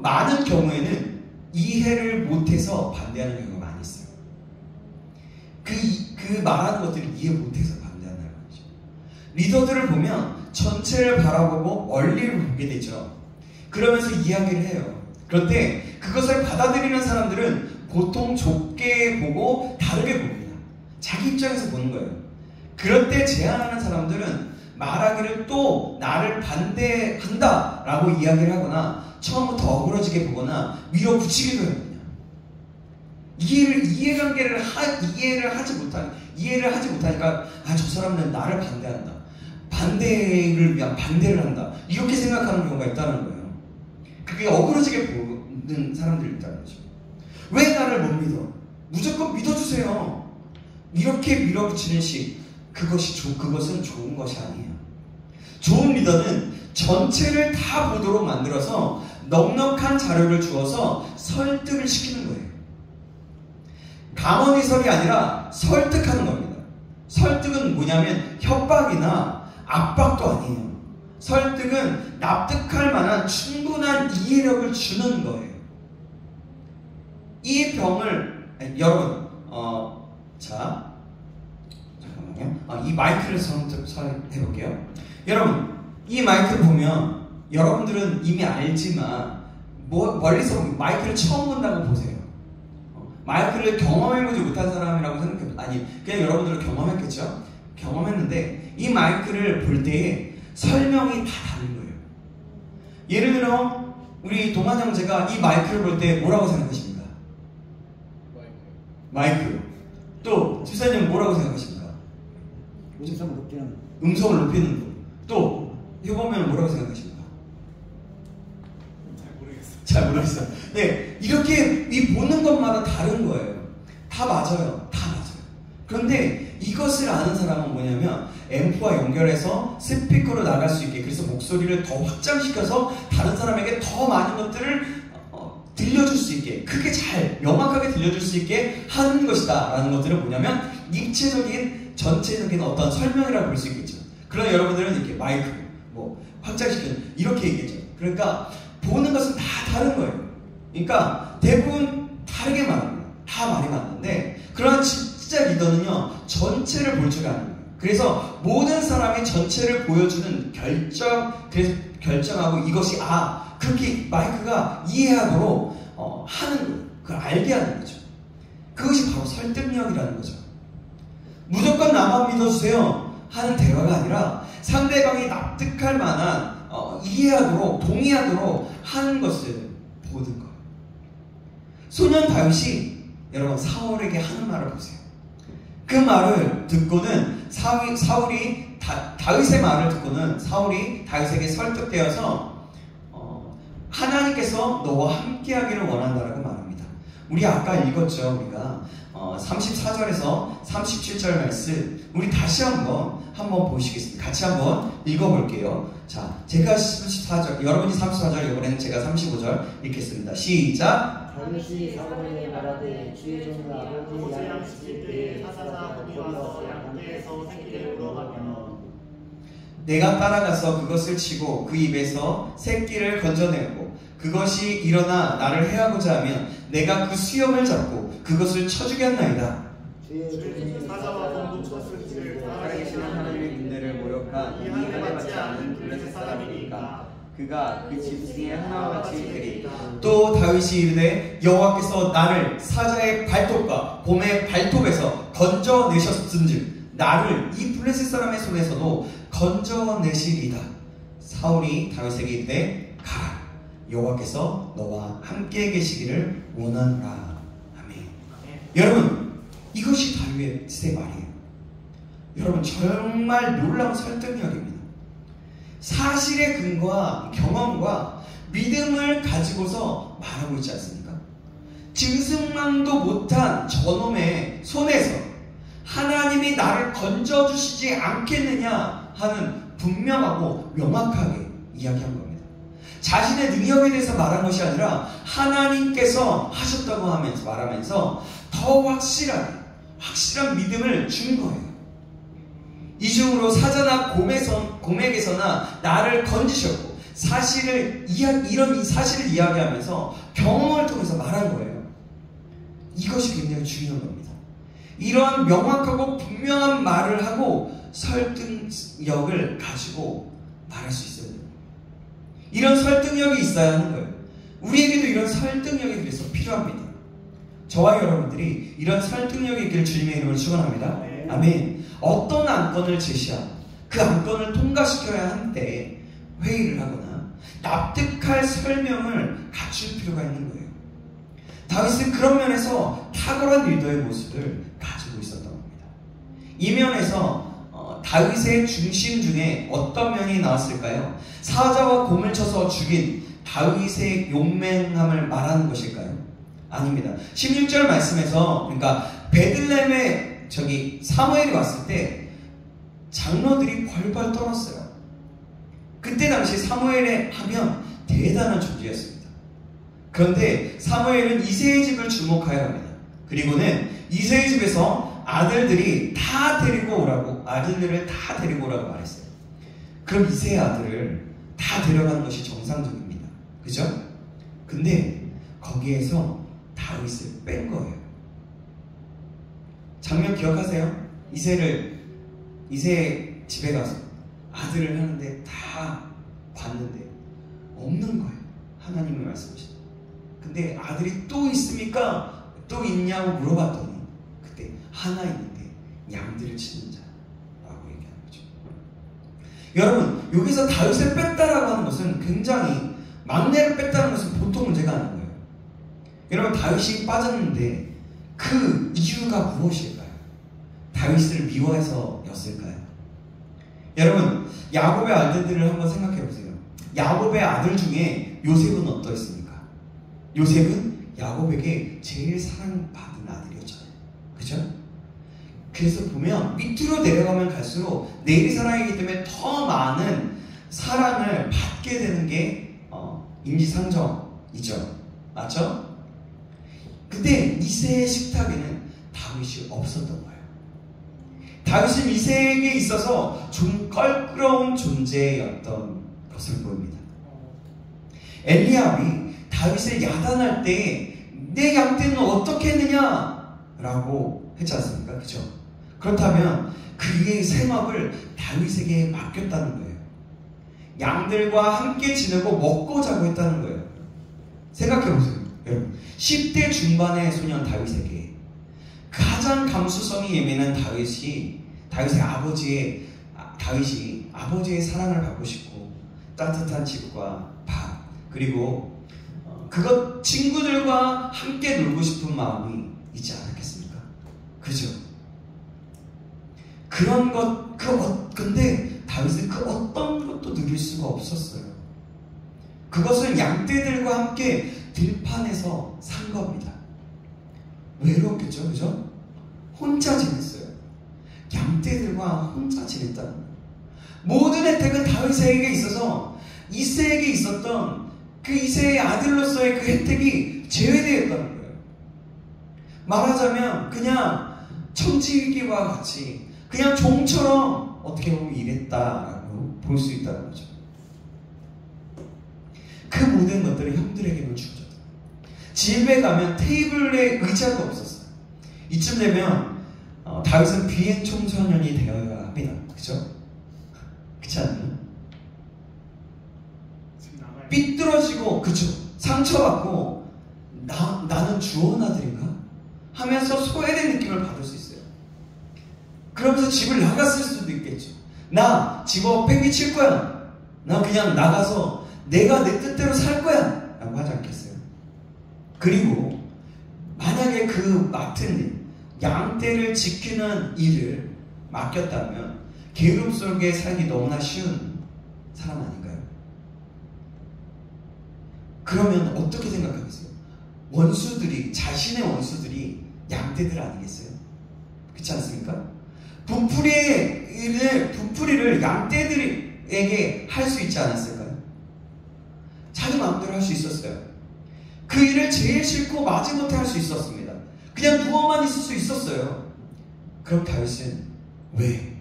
[SPEAKER 4] 많은 경우에는 이해를 못해서 반대하는 경우가 많이 있어요. 그 말하는 것들을 이해 못해서 반대한다는 거죠. 리더들을 보면 전체를 바라보고 원리를 보게 되죠. 그러면서 이야기를 해요. 그런데 그것을 받아들이는 사람들은 보통 좁게 보고 다르게 봅니다. 자기 입장에서 보는 거예요. 그럴 때 제안하는 사람들은 말하기를 또 나를 반대한다 라고 이야기를 하거나 처음부터 어그러지게 보거나 밀어붙이기도 합니다. 이해를 하지 못하니까 저 사람은 나를 반대한다. 반대를 위한 반대를 한다. 이렇게 생각하는 경우가 있다는 거예요. 그게 어그러지게 보는 사람들이 있다는 거죠. 왜 나를 못 믿어? 무조건 믿어주세요. 이렇게 밀어붙이는 식, 그것은 좋은 것이 아니에요. 좋은 리더는 전체를 다 보도록 만들어서 넉넉한 자료를 주어서 설득을 시키는 거예요. 감언이설이 아니라 설득하는 겁니다. 설득은 뭐냐면 협박이나 압박도 아니에요. 설득은 납득할 만한 충분한 이해력을 주는 거예요. 이 병을 여러분 잠깐만요. 이 마이크를 해볼게요. 여러분 이 마이크를 보면 여러분들은 이미 알지만 멀리서 마이크를 처음 본다고 보세요. 마이크를 경험해보지 못한 사람이라고 생각해보세요. 아니 그냥 여러분들은 경험했겠죠? 경험했는데 이 마이크를 볼 때에 설명이 다 다른 거예요. 예를 들어 우리 동환 형제가 이 마이크를 볼 때 뭐라고 생각하십니까? 마이크. 또 집사님 뭐라고 생각하십니까?
[SPEAKER 6] 음성을 높이는
[SPEAKER 4] 음성을 높이는 분. 또 해보면 뭐라고 생각하십니까? 잘 모르겠어요. 네, 이렇게 이 보는 것마다 다른 거예요. 다 맞아요. 다 맞아요. 그런데 이것을 아는 사람은 뭐냐면 앰프와 연결해서 스피커로 나갈 수 있게, 그래서 목소리를 더 확장시켜서 다른 사람에게 더 많은 것들을 들려줄 수 있게, 크게 잘 명확하게 들려줄 수 있게 하는 것이다 라는 것들은 뭐냐면 입체적인 전체적인 어떤 설명이라고 볼 수 있겠죠. 그러나 여러분들은 이렇게 마이크 뭐 확장시키는 이렇게 얘기했죠. 그러니까 보는 것은 다 다른 거예요. 그러니까 대부분 다르게 말합니다. 다 말이 맞는데, 그러나 진짜 리더는요 전체를 볼 줄 아는 거예요. 그래서 모든 사람이 전체를 보여주는 그래서 결정하고 이것이 그렇게 마이크가 이해하도록 하는 거예요. 그걸 알게 하는 거죠. 그것이 바로 설득력이라는 거죠. 무조건 나만 믿어주세요 하는 대화가 아니라 상대방이 납득할 만한 이해하도록, 동의하도록 하는 것을 보는 거예요. 소년 다윗이 여러분 사울에게 하는 말을 보세요. 그 말을 듣고는 사울이 다윗의 말을 듣고는 사울이 다윗에게 설득되어서 하나님께서 너와 함께하기를 원한다라고 말합니다. 우리 아까 읽었죠. 우리가 34절에서 37절 말씀 우리 다시 한번 보시겠습니다. 같이 한번 읽어볼게요. 자, 제가 34절, 여러분이 34절, 이번에는 제가 35절 읽겠습니다. 시작.
[SPEAKER 6] 다윗이 사울에게 말하되 주의 종은
[SPEAKER 2] 아버지
[SPEAKER 6] 아버지
[SPEAKER 2] 양 지킬 때 사사가 거기 와서 양떼에서 새끼를 물어가며
[SPEAKER 4] 내가 따라가서 그것을 치고 그 입에서 새끼를 건져내고 그것이 일어나 나를 해하고자 하면 내가 그 수염을 잡고 그것을 쳐주겠나이다.
[SPEAKER 6] 주의 종이
[SPEAKER 2] 사자와 곰도 쳤을지를
[SPEAKER 5] 살아계시는 하나님의 군대를 모욕한 이 하늘 받지 않은 블레셋 사람이니까 그가 그 짐승의 하나와 같이 되리이다.
[SPEAKER 4] 또 다윗이 이르되 여호와께서 나를 사자의 발톱과 곰의 발톱에서 건져내셨은즉 나를 이 블레셋 사람의 손에서도 건져내시리이다. 사울이 다윗에게 이르되 가라, 여호와께서 너와 함께 계시기를 원하노라. 아멘. 여러분, 이것이 다윗의 말이에요. 여러분, 정말 놀라운 설득력입니다. 사실의 근거와 경험과 믿음을 가지고서 말하고 있지 않습니까? 짐승만도 못한 저놈의 손에서 하나님이 나를 건져주시지 않겠느냐 하는 분명하고 명확하게 이야기한 겁니다. 자신의 능력에 대해서 말한 것이 아니라 하나님께서 하셨다고 하면서 말하면서 더 확실한 믿음을 준 거예요. 이중으로 사자나 곰에게서나 나를 건지셨고 이런 이 사실을 이야기하면서 경험을 통해서 말한 거예요. 이것이 굉장히 중요한 겁니다. 이러한 명확하고 분명한 말을 하고 설득력을 가지고 말할 수 있어야 됩니다. 이런 설득력이 있어야 하는 거예요. 우리에게도 이런 설득력이 그래서 필요합니다. 저와 여러분들이 이런 설득력이 있기를 주님의 이름으로 축원합니다. 아멘. 어떤 안건을 제시하고 그 안건을 통과시켜야 할 때 회의를 하거나 납득할 설명을 갖출 필요가 있는 거예요. 다윗은 그런 면에서 탁월한 리더의 모습을 가지고 있었던 겁니다. 이 면에서 다윗의 중심 중에 어떤 면이 나왔을까요? 사자와 곰을 쳐서 죽인 다윗의 용맹함을 말하는 것일까요? 아닙니다. 16절 말씀에서, 그러니까 베들레헴에 사무엘이 왔을 때 장로들이 벌벌 떨었어요. 그때 당시 사무엘에 하면 대단한 존재였습니다. 그런데 사무엘은 이새의 집을 주목하여야 합니다. 그리고는 이새의 집에서 아들들을 다 데리고 오라고 말했어요. 그럼 이새의 아들을 다 데려가는 것이 정상적입니다. 그죠? 근데 거기에서 다윗을 뺀 거예요. 장면 기억하세요? 이새 집에 가서 아들을 하는데 다 봤는데 없는 거예요. 하나님의 말씀이시죠. 근데 아들이 또 있습니까? 또 있냐고 물어봤더니 그때 하나 있는데 양들을 치는 자라고 얘기하는 거죠. 여러분, 여기서 다윗을 뺐다라고 하는 것은 굉장히, 막내를 뺐다는 것은 보통 문제가 아닌 거예요. 여러분, 다윗이 빠졌는데 그 이유가 무엇일까요? 다윗을 미워해서였을까요? 여러분, 야곱의 아들들을 한번 생각해 보세요. 야곱의 아들 중에 요셉은 어떠했습니까? 요셉은 야곱에게 제일 사랑받은 아들이었잖아요. 그죠? 그래서 보면 밑으로 내려가면 갈수록 내리 사랑이기 때문에 더 많은 사랑을 받게 되는 게 인지상정이죠. 맞죠? 근데 이새의 식탁에는 다윗이 없었던 거예요. 다윗은 이새에게 있어서 좀 껄끄러운 존재였던 것을 보입니다. 엘리압이 다윗을 야단할 때 내 양떼는 어떻게 했느냐? 라고 했지 않습니까? 그죠? 그렇다면 그의 생업을 다윗에게 맡겼다는 거예요. 양들과 함께 지내고 먹고 자고 했다는 거예요. 생각해보세요. 여러분, 10대 중반의 소년 다윗에게 가장 감수성이 예민한 다윗이 아버지의 사랑을 받고 싶고 따뜻한 집과 밥 그리고 그것 친구들과 함께 놀고 싶은 마음이 있지 않았겠습니까? 그죠? 그런 것 근데 다윗은 그 어떤 것도 누릴 수가 없었어요. 그것을 양떼들과 함께 들판에서 산 겁니다. 외로웠겠죠, 그죠? 혼자 지냈어요. 양떼들과 혼자 지냈다는 거예요. 모든 혜택은 다윗에게 있어서 이새에게 있었던 그 이새의 아들로서의 그 혜택이 제외되었다는 거예요. 말하자면 그냥 청지기와 같이 그냥 종처럼 어떻게 보면 일했다라고 볼 수 있다는 거죠. 그 모든 것들이 형들에게만 주어졌어요. 집에 가면 테이블에 의자가 없었어요. 이쯤 되면 다윗은 비행 청소년이 되어야 합니다. 그죠? 그렇지 않나요? 삐뚤어지고 그쵸? 상처받고 나는 주원 아들인가? 하면서 소외된 느낌을 받을 수 있어요. 그러면서 집을 나갔을 수도 있겠죠. 나 집업 팽개칠 거야. 나 그냥 나가서 내가 내 뜻대로 살 거야 라고 하지 않겠어요? 그리고 만약에 그 맡은 일, 양떼를 지키는 일을 맡겼다면 게으름 속에 살기 너무나 쉬운 사람 아닌가요? 그러면 어떻게 생각하겠어요? 자신의 원수들이 양떼들 아니겠어요? 그렇지 않습니까? 분풀이를 양떼들에게 할 수 있지 않았을까요? 자기 마음대로 할 수 있었어요. 그 일을 제일 싫고 마지못해 할 수 있었습니다. 그냥 누워만 있을 수 있었어요. 그럼 다윗은 왜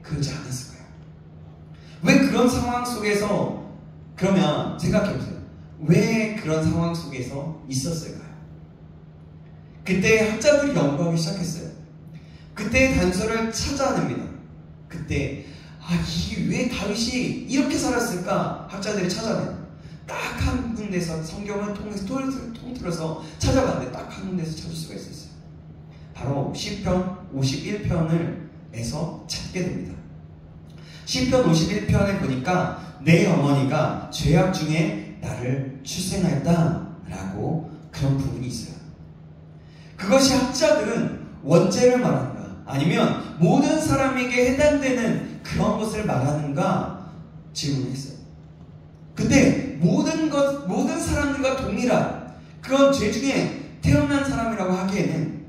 [SPEAKER 4] 그러지 않았을까요? 왜 그런 상황 속에서 그러면 생각해보세요. 왜 그런 상황 속에서 있었을까요? 그때 학자들이 연구하기 시작했어요. 그때 단서를 찾아냅니다. 그때 이게 왜 다윗이 이렇게 살았을까? 학자들이 찾아내요. 딱 한 군데서 성경을 통틀어서 찾아봤는데 딱 한 군데서 찾을 수가 있었어요. 바로 시편 51편에서 찾게 됩니다. 시편 51편에 보니까 내 어머니가 죄악 중에 나를 출생하였다 라고 그런 부분이 있어요. 그것이 학자들은 원죄를 말하는가 아니면 모든 사람에게 해당되는 그런 것을 말하는가 질문했어요. 근데 모든 사람들과 동일한 그런 죄 중에 태어난 사람이라고 하기에는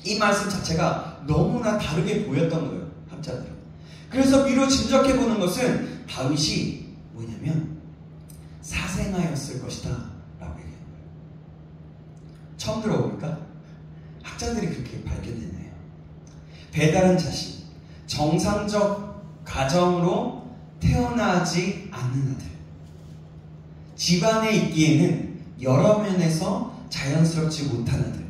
[SPEAKER 4] 이 말씀 자체가 너무나 다르게 보였던 거예요. 학자들은. 그래서 미로 짐작해 보는 것은 다윗이 뭐냐면 사생아였을 것이다 라고 얘기하는 거예요. 처음 들어보니까 학자들이 그렇게 밝혀내네요. 배다른 자식, 정상적 가정으로 태어나지 않는 아들, 집안에 있기에는 여러 면에서 자연스럽지 못한 아들,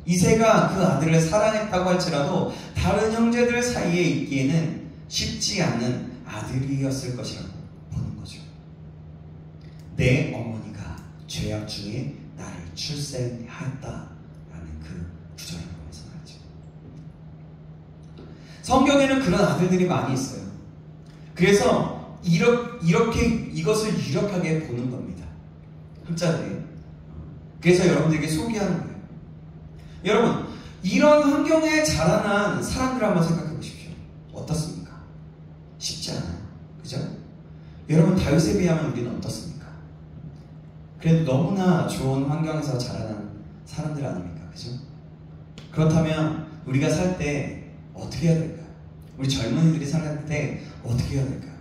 [SPEAKER 4] 이새가 그 아들을 사랑했다고 할지라도 다른 형제들 사이에 있기에는 쉽지 않은 아들이었을 것이라고 보는 거죠. 내 어머니가 죄악 중에 나를 출생하였다라는 그 구절을 보면서 말이죠. 성경에는 그런 아들들이 많이 있어요. 그래서 이렇게 이것을 유력하게 보는 겁니다. 학자들이. 그래서 여러분들에게 소개하는 거예요. 여러분, 이런 환경에 자라난 사람들 한번 생각해 보십시오. 어떻습니까? 쉽지 않아요. 그죠? 여러분, 다윗에 비하면 우리는 어떻습니까? 그래도 너무나 좋은 환경에서 자라난 사람들 아닙니까? 그죠? 그렇다면 우리가 살 때 어떻게 해야 될까요? 우리 젊은이들이 살 때 어떻게 해야 될까요?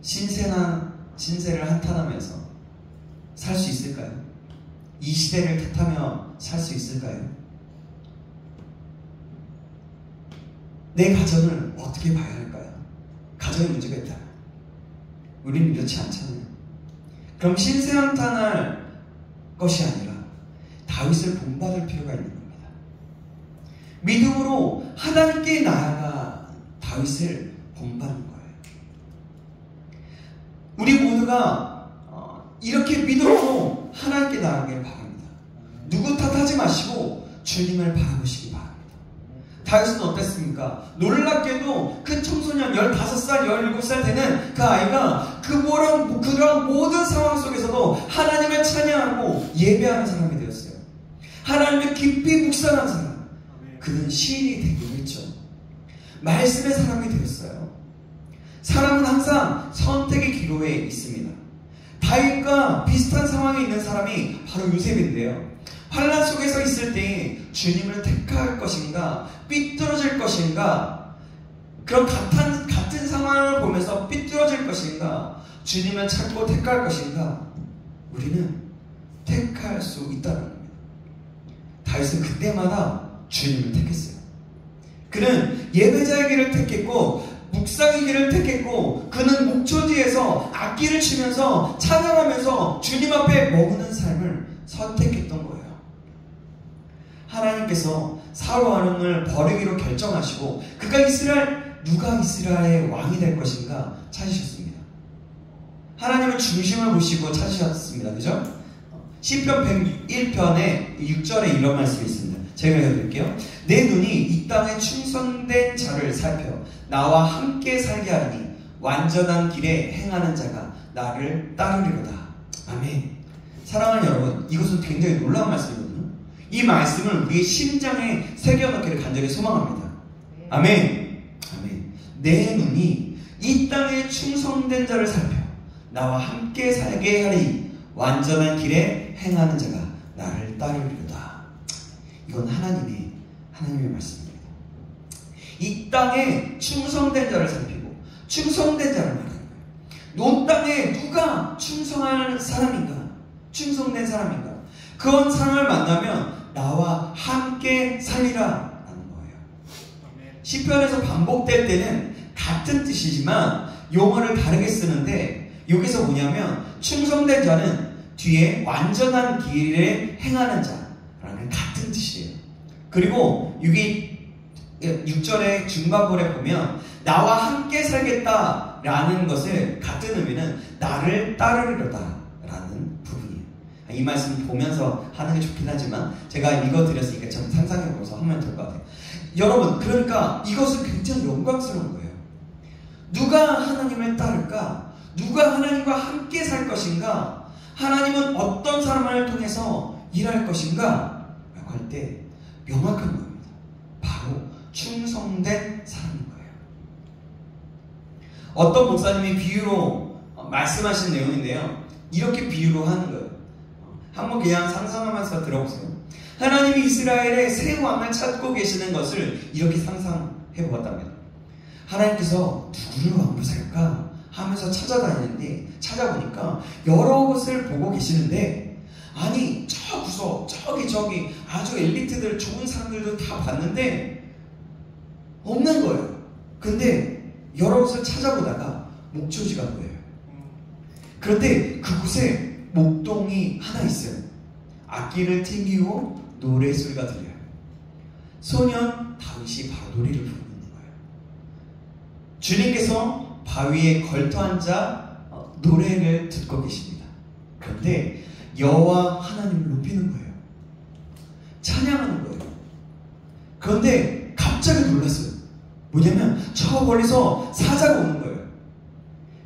[SPEAKER 4] 신세를 한탄하면서 살 수 있을까요? 이 시대를 탓하며 살 수 있을까요? 내 가정을 어떻게 봐야 할까요? 가정에 문제가 있다. 우리는 이렇지 않잖아요. 그럼 신세한탄할 것이 아니라 다윗을 본받을 필요가 있는 겁니다. 믿음으로 하나님께 나아가 다윗을 본받는 거예요. 우리 모두가 이렇게 믿음으로 하나님께 나아가길 바랍니다. 누구 탓하지 마시고 주님을 바라보시기 바랍니다. 다윗은 어땠습니까? 놀랍게도 그 청소년 15살, 17살 되는 그 아이가 그런 모든 상황 속에서도 하나님을 찬양하고 예배하는 사람이 되었어요. 하나님을 깊이 묵상하는 사람. 그는 시인이 되기로 했죠. 말씀의 사람이 되었어요. 사람은 항상 선택의 기로에 있습니다. 다윗과 비슷한 상황에 있는 사람이 바로 요셉인데요. 환난 속에서 있을 때 주님을 택할 것인가, 삐뚤어질 것인가, 그런 같은 상황을 보면서 삐뚤어질 것인가, 주님을 찾고 택할 것인가, 우리는 택할 수 있다는 겁니다. 다윗은 그때마다 주님을 택했어요. 그는 예배자의 길을 택했고 묵상의 길을 택했고 그는 목초지에서 악기를 치면서 찬양하면서 주님 앞에 머무는 삶을 선택했던 거예요. 하나님께서 사울 왕을 버리기로 결정하시고 누가 이스라엘의 왕이 될 것인가 찾으셨습니다. 하나님의 중심을 보시고 찾으셨습니다. 그죠? 시편 101편에 6절에 이런 말씀이 있습니다. 제가 읽어드릴게요. 내 눈이 이 땅에 충성된 자를 살펴 나와 함께 살게 하리니 완전한 길에 행하는 자가 나를 따르리로다. 아멘. 사랑하는 여러분, 이것은 굉장히 놀라운 말씀이거든요. 이 말씀을 우리의 심장에 새겨넣기를 간절히 소망합니다. 아멘. 아멘. 내 눈이 이 땅에 충성된 자를 살펴 나와 함께 살게 하리 완전한 길에 행하는 자가 나를 따르리로다. 이건 하나님의 말씀입니다. 이 땅에 충성된 자를 살피고 충성된 자를 말하는 거예요. 이 땅에 누가 충성한 사람인가? 충성된 사람인가? 그런 사람을 만나면 나와 함께 살리라 라는 거예요. 시편에서 반복될 때는 같은 뜻이지만 용어를 다르게 쓰는데 여기서 뭐냐면 충성된 자는 뒤에 완전한 길에 행하는 자라는 같은 뜻이에요. 그리고 6절의 중반부에 보면 나와 함께 살겠다라는 것을 같은 의미는 나를 따르리로다 라는 부분이에요. 이 말씀 보면서 하는 게 좋긴 하지만 제가 읽어드렸으니까 좀 상상해보면서 하면 될 것 같아요. 여러분, 그러니까 이것은 굉장히 영광스러운 거예요. 누가 하나님을 따를까? 누가 하나님과 함께 살 것인가? 하나님은 어떤 사람을 통해서 일할 것인가? 라고 할 때 명확한 겁니다. 바로 충성된 사람인 거예요. 어떤 목사님이 비유로 말씀하신 내용인데요. 이렇게 비유로 하는 거예요. 한번 그냥 상상하면서 들어보세요. 하나님이 이스라엘의 새 왕을 찾고 계시는 것을 이렇게 상상해 보았답니다. 하나님께서 누구를 왕으로 살까 하면서 찾아다니는데 찾아보니까 여러 곳을 보고 계시는데 아니 저 구석 저기 아주 엘리트들 좋은 사람들도 다 봤는데 없는 거예요. 근데 여러 곳을 찾아보다가 목초지가 보여요. 그런데 그곳에 목동이 하나 있어요. 악기를 튕기고 노래소리가 들려요. 소년 다윗이 바로 노래를 부르고 있는 거예요. 주님께서 바위에 걸터 앉아 노래를 듣고 계십니다. 그런데 여호와 하나님을 높이는 거예요. 찬양하는 거예요. 그런데 갑자기 놀랐어요. 뭐냐면 저 멀리서 사자가 오는 거예요.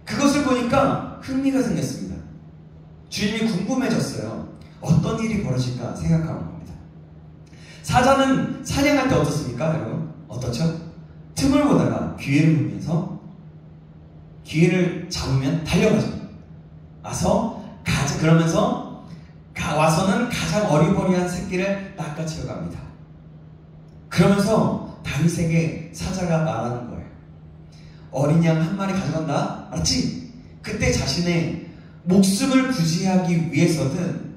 [SPEAKER 4] 그것을 보니까 흥미가 생겼습니다. 주님이 궁금해졌어요. 어떤 일이 벌어질까 생각하는 겁니다. 사자는 사냥할 때 어떻습니까, 여러분? 어떻죠? 틈을 보다가 기회를 보면서 기회를 잡으면 달려가죠. 그러면서 와서는 가장 어리버리한 새끼를 낚아채어 갑니다. 그러면서 다윗에게 사자가 말하는 거예요. 어린 양 한 마리 가져간다? 알았지? 그때 자신의 목숨을 부지하기 위해서든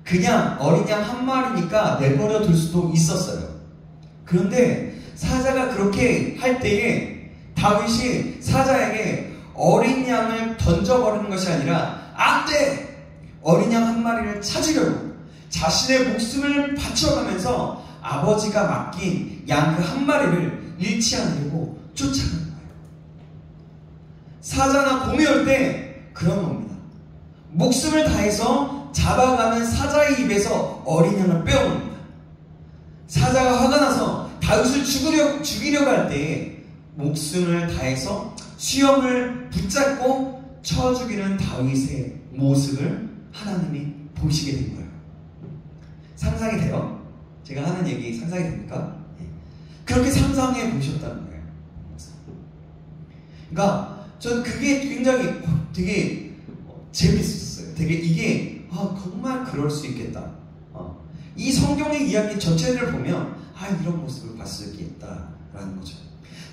[SPEAKER 4] 그냥 어린 양 한 마리니까 내버려 둘 수도 있었어요. 그런데 사자가 그렇게 할 때에 다윗이 사자에게 어린 양을 던져버리는 것이 아니라 안 돼! 어린 양 한 마리를 찾으려고 자신의 목숨을 바쳐가면서 아버지가 맡긴 양 그 한 마리를 잃지 않으려고 쫓아가는 거예요. 사자나 곰이 올 때 그런 겁니다. 목숨을 다해서 잡아가는 사자의 입에서 어린 양을 빼옵니다. 사자가 화가 나서 다윗을 죽이려고 할 때에 목숨을 다해서 수염을 붙잡고 쳐 죽이는 다윗의 모습을 하나님이 보시게 된 거예요. 상상이 돼요? 제가 하는 얘기 상상이 됩니까? 그렇게 상상해 보셨다는 거예요. 그러니까 전 그게 굉장히 되게 재밌었어요. 되게 이게 정말 그럴 수 있겠다. 이 성경의 이야기 전체를 보면 이런 모습을 봤을 수 있겠다라는 거죠.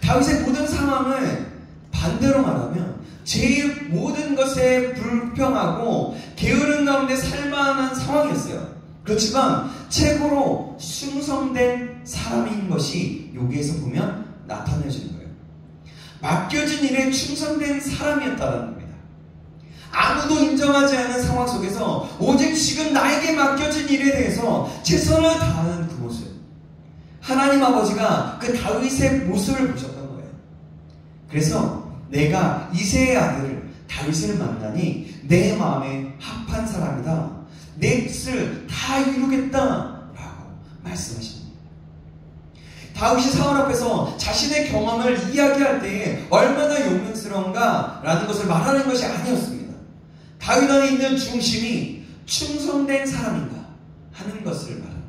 [SPEAKER 4] 다윗의 모든 상황을 반대로 말하면 제일 모든 것에 불평하고 게으른 가운데 살만한 상황이었어요. 그렇지만 최고로 충성된 사람인 것이 여기에서 보면 나타내지는 거예요. 맡겨진 일에 충성된 사람이었다는 겁니다. 아무도 인정하지 않은 상황 속에서 오직 지금 나에게 맡겨진 일에 대해서 최선을 다하는 그 모습. 하나님 아버지가 그 다윗의 모습을 보셨던 거예요. 그래서 내가 이새의 아들 다윗을 만나니 내 마음에 합한 사람이다. 내 뜻을 다 이루겠다라고 말씀하십니다. 다윗이 사울 앞에서 자신의 경험을 이야기할 때에 얼마나 용맹스러운가라는 것을 말하는 것이 아니었습니다. 다윗 안에 있는 중심이 충성된 사람인가 하는 것을 말하는 거예요.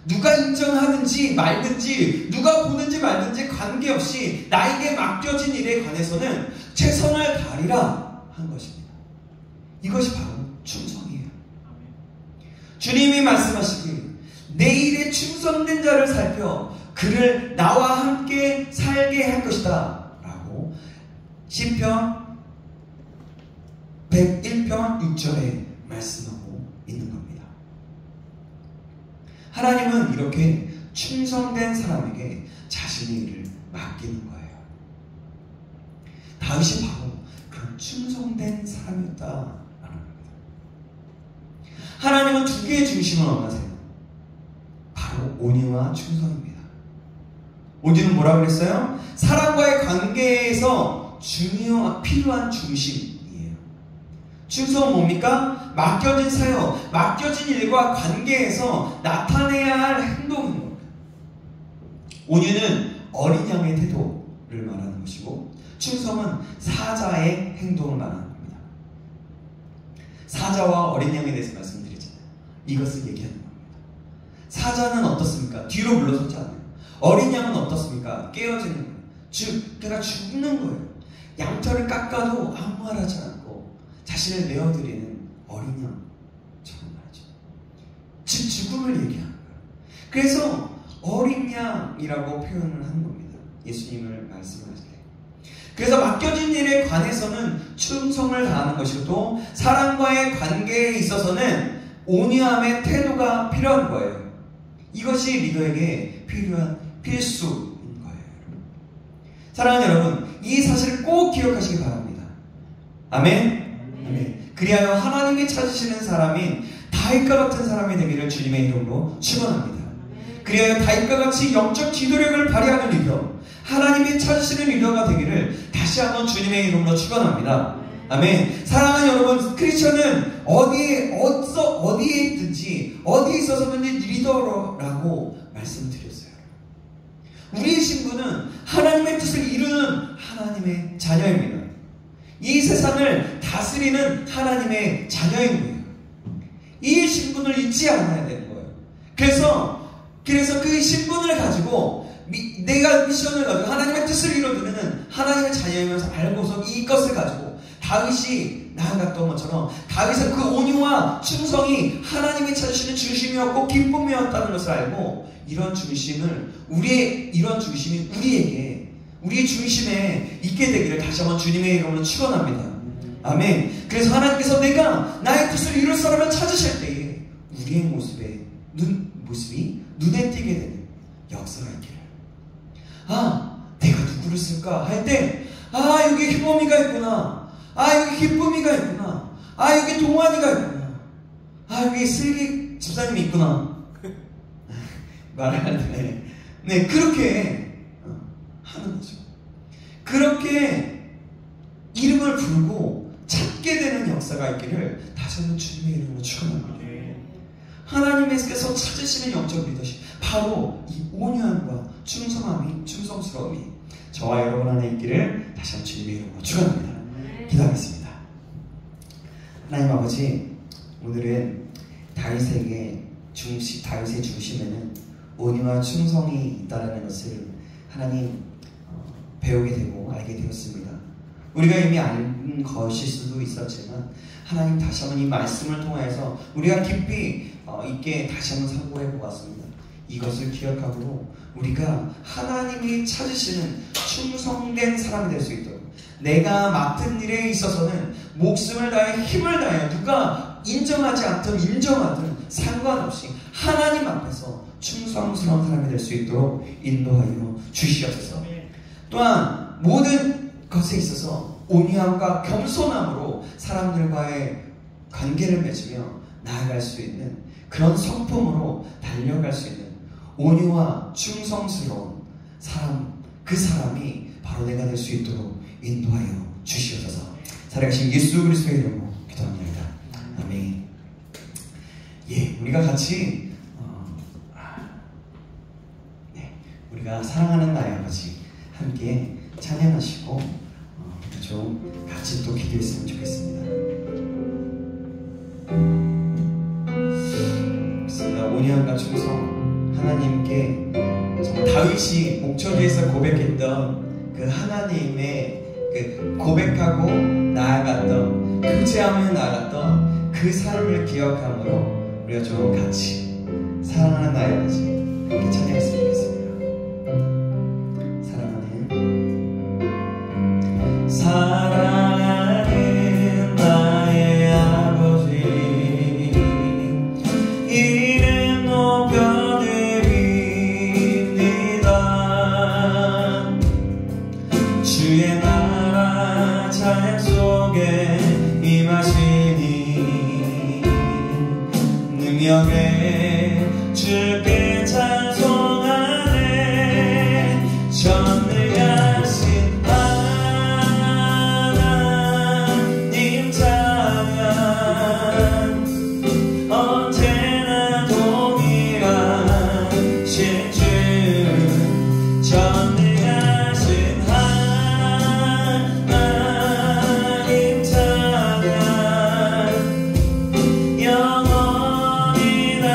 [SPEAKER 4] 누가 인정하든지 말든지 누가 보는지 말든지 관계없이 나에게 맡겨진 일에 관해서는 최선을 다하리라 한 것입니다. 이것이 바로 충성이에요. 주님이 말씀하시길 내 일에 충성된 자를 살펴 그를 나와 함께 살게 할 것이다 라고 시편 101편 6절에 말씀하고 있는 겁니다. 하나님은 이렇게 충성된 사람에게 자신의 일을 맡기는 거예요. 다윗이 바로 그런 충성된 사람이었다라는 겁니다. 하나님은 두 개의 중심을 원하세요. 바로 온유와 충성입니다. 온유는 뭐라고 그랬어요? 사람과의 관계에서 필요한 중심이에요. 충성은 뭡니까? 맡겨진 사역, 맡겨진 일과 관계에서 나타내야 할 행동입니다. 온유는 어린 양의 태도를 말하는 것이고 충성은 사자의 행동을 말하는 겁니다. 사자와 어린 양에 대해서 말씀드리잖아요. 이것을 얘기하는 겁니다. 사자는 어떻습니까? 뒤로 물러서지 않아요. 어린 양은 어떻습니까? 깨어지는 거예요. 그가 죽는 거예요. 양털을 깎아도 아무 말 하지 않고 자신을 내어드리는 어린 양처럼 말이죠. 즉 죽음을 얘기하는 거예요. 그래서 어린 양이라고 표현을 하는 겁니다. 예수님을 말씀하실 때. 그래서 맡겨진 일에 관해서는 충성을 다하는 것이고 또 사람과의 관계에 있어서는 온유함의 태도가 필요한 거예요. 이것이 리더에게 필요한 필수인 거예요. 사랑하는 여러분, 이 사실을 꼭 기억하시기 바랍니다. 아멘? 아멘. 그리하여 하나님이 찾으시는 사람인 다윗과 같은 사람이 되기를 주님의 이름으로 축원합니다. 그리하여 다윗과 같이 영적 기도력을 발휘하는 리더, 하나님이 찾으시는 리더가 되기를 다시 한번 주님의 이름으로 축원합니다. 아멘. 사랑하는 여러분, 크리스천은 어디에 있든지 어디에 있어서든지 리더라고 말씀드렸어요. 우리의 신분은 하나님의 뜻을 이루는 하나님의 자녀입니다. 이 세상을 다스리는 하나님의 자녀인 거예요. 이 신분을 잊지 않아야 되는 거예요. 그래서 그래서 그 신분을 가지고 내가 미션을 가지고 하나님의 뜻을 이루어드리는 하나님의 자녀이면서 알고서 이것을 가지고 다윗이 나아갔던 것처럼 다윗은 그 온유와 충성이 하나님이 찾으시는 중심이었고 기쁨이었다는 것을 알고 이런 중심이 우리에게 우리의 중심에 있게 되기를 다시 한번 주님의 이름으로 축원합니다. 아멘. 그래서 하나님께서 내가 나의 뜻을 이룰 사람을 찾으실 때에 우리의 모습이 눈에 띄게 되는 역사가 있기를. 내가 누구를 쓸까 할 때 여기 희범이가 있구나. 여기 기쁨이가 있구나. 여기 동환이가 있구나. 여기 슬기 집사님이 있구나. 말을 할 때 네, 그렇게 하는 거죠. 그렇게 이름을 부르고 찾게 되는 역사가 있기를 다시 한번 주님의 이름으로 축원합니다. 하나님께서 찾으시는 영적 리더십, 바로 이 온유함과 충성스러움이 저와 여러분 안에 있기를 다시 한번 주님의 이름으로 축원합니다. 기도하겠습니다. 하나님 아버지, 오늘은 다윗의 중심에는 온유와 충성이 있다는 것을 하나님 배우게 되고 알게 되었습니다. 우리가 이미 알 것일 수도 있었지만 하나님 다시 한번 이 말씀을 통해서 우리가 깊이 있게 다시 한번 상고해 보았습니다. 이것을 기억하고 우리가 하나님이 찾으시는 충성된 사람이 될 수 있도록 내가 맡은 일에 있어서는 목숨을 다해 힘을 다해 누가 인정하지 않든 인정하든 상관없이 하나님 앞에서 충성스러운 사람이 될 수 있도록 인도하여 주시옵소서. 또한 모든 것에 있어서 온유함과 겸손함으로 사람들과의 관계를 맺으며 나아갈 수 있는 그런 성품으로 달려갈 수 있는 온유와 충성스러운 사람, 그 사람이 바로 내가 될 수 있도록 인도하여 주시옵소서. 살아계신 예수 그리스도의 이름으로 기도합니다. 아멘. 우리가 같이 우리가 사랑하는 나의 아버지 함께 찬양하시고 좀 같이 또 기도했으면 좋겠습니다. 그렇습니다. 온유함과 충성, 하나님께 정말 다윗이 목초지에서 고백했던 그 하나님의 그 고백하고 나아갔던 교제하며 나아갔던 그 삶을 기억함으로 우리가 좀 같이 사랑하는 나의 아버지 함께 찬양했으면 좋겠습니다. 사랑하는 나의 아버지 이름 높여드립니다. 주의 나라 찬양 속에 임하시니 능력에 주께 찬송하네. 전능하신 하나님 찬양 언제나 동일하신 주. 전능하신 하나님 찬양 영원히 나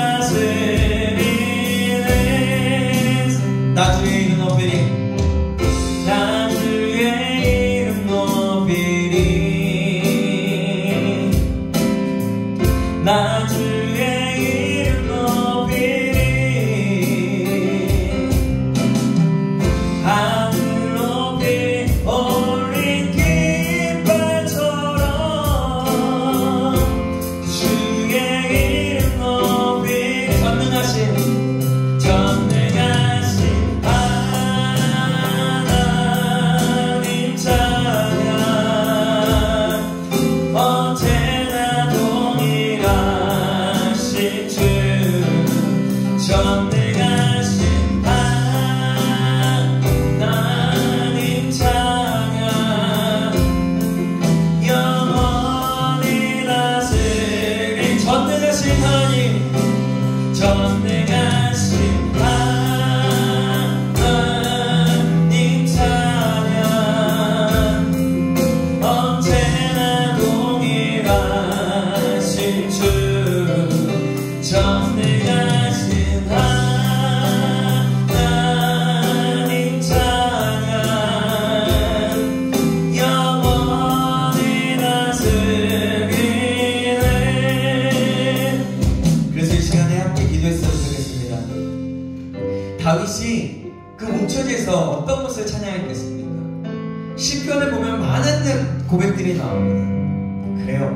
[SPEAKER 3] 시편에서 어떤 것을 찬양했겠습니까? 시편에 보면 많은 고백들이 나옵니다. 그래요.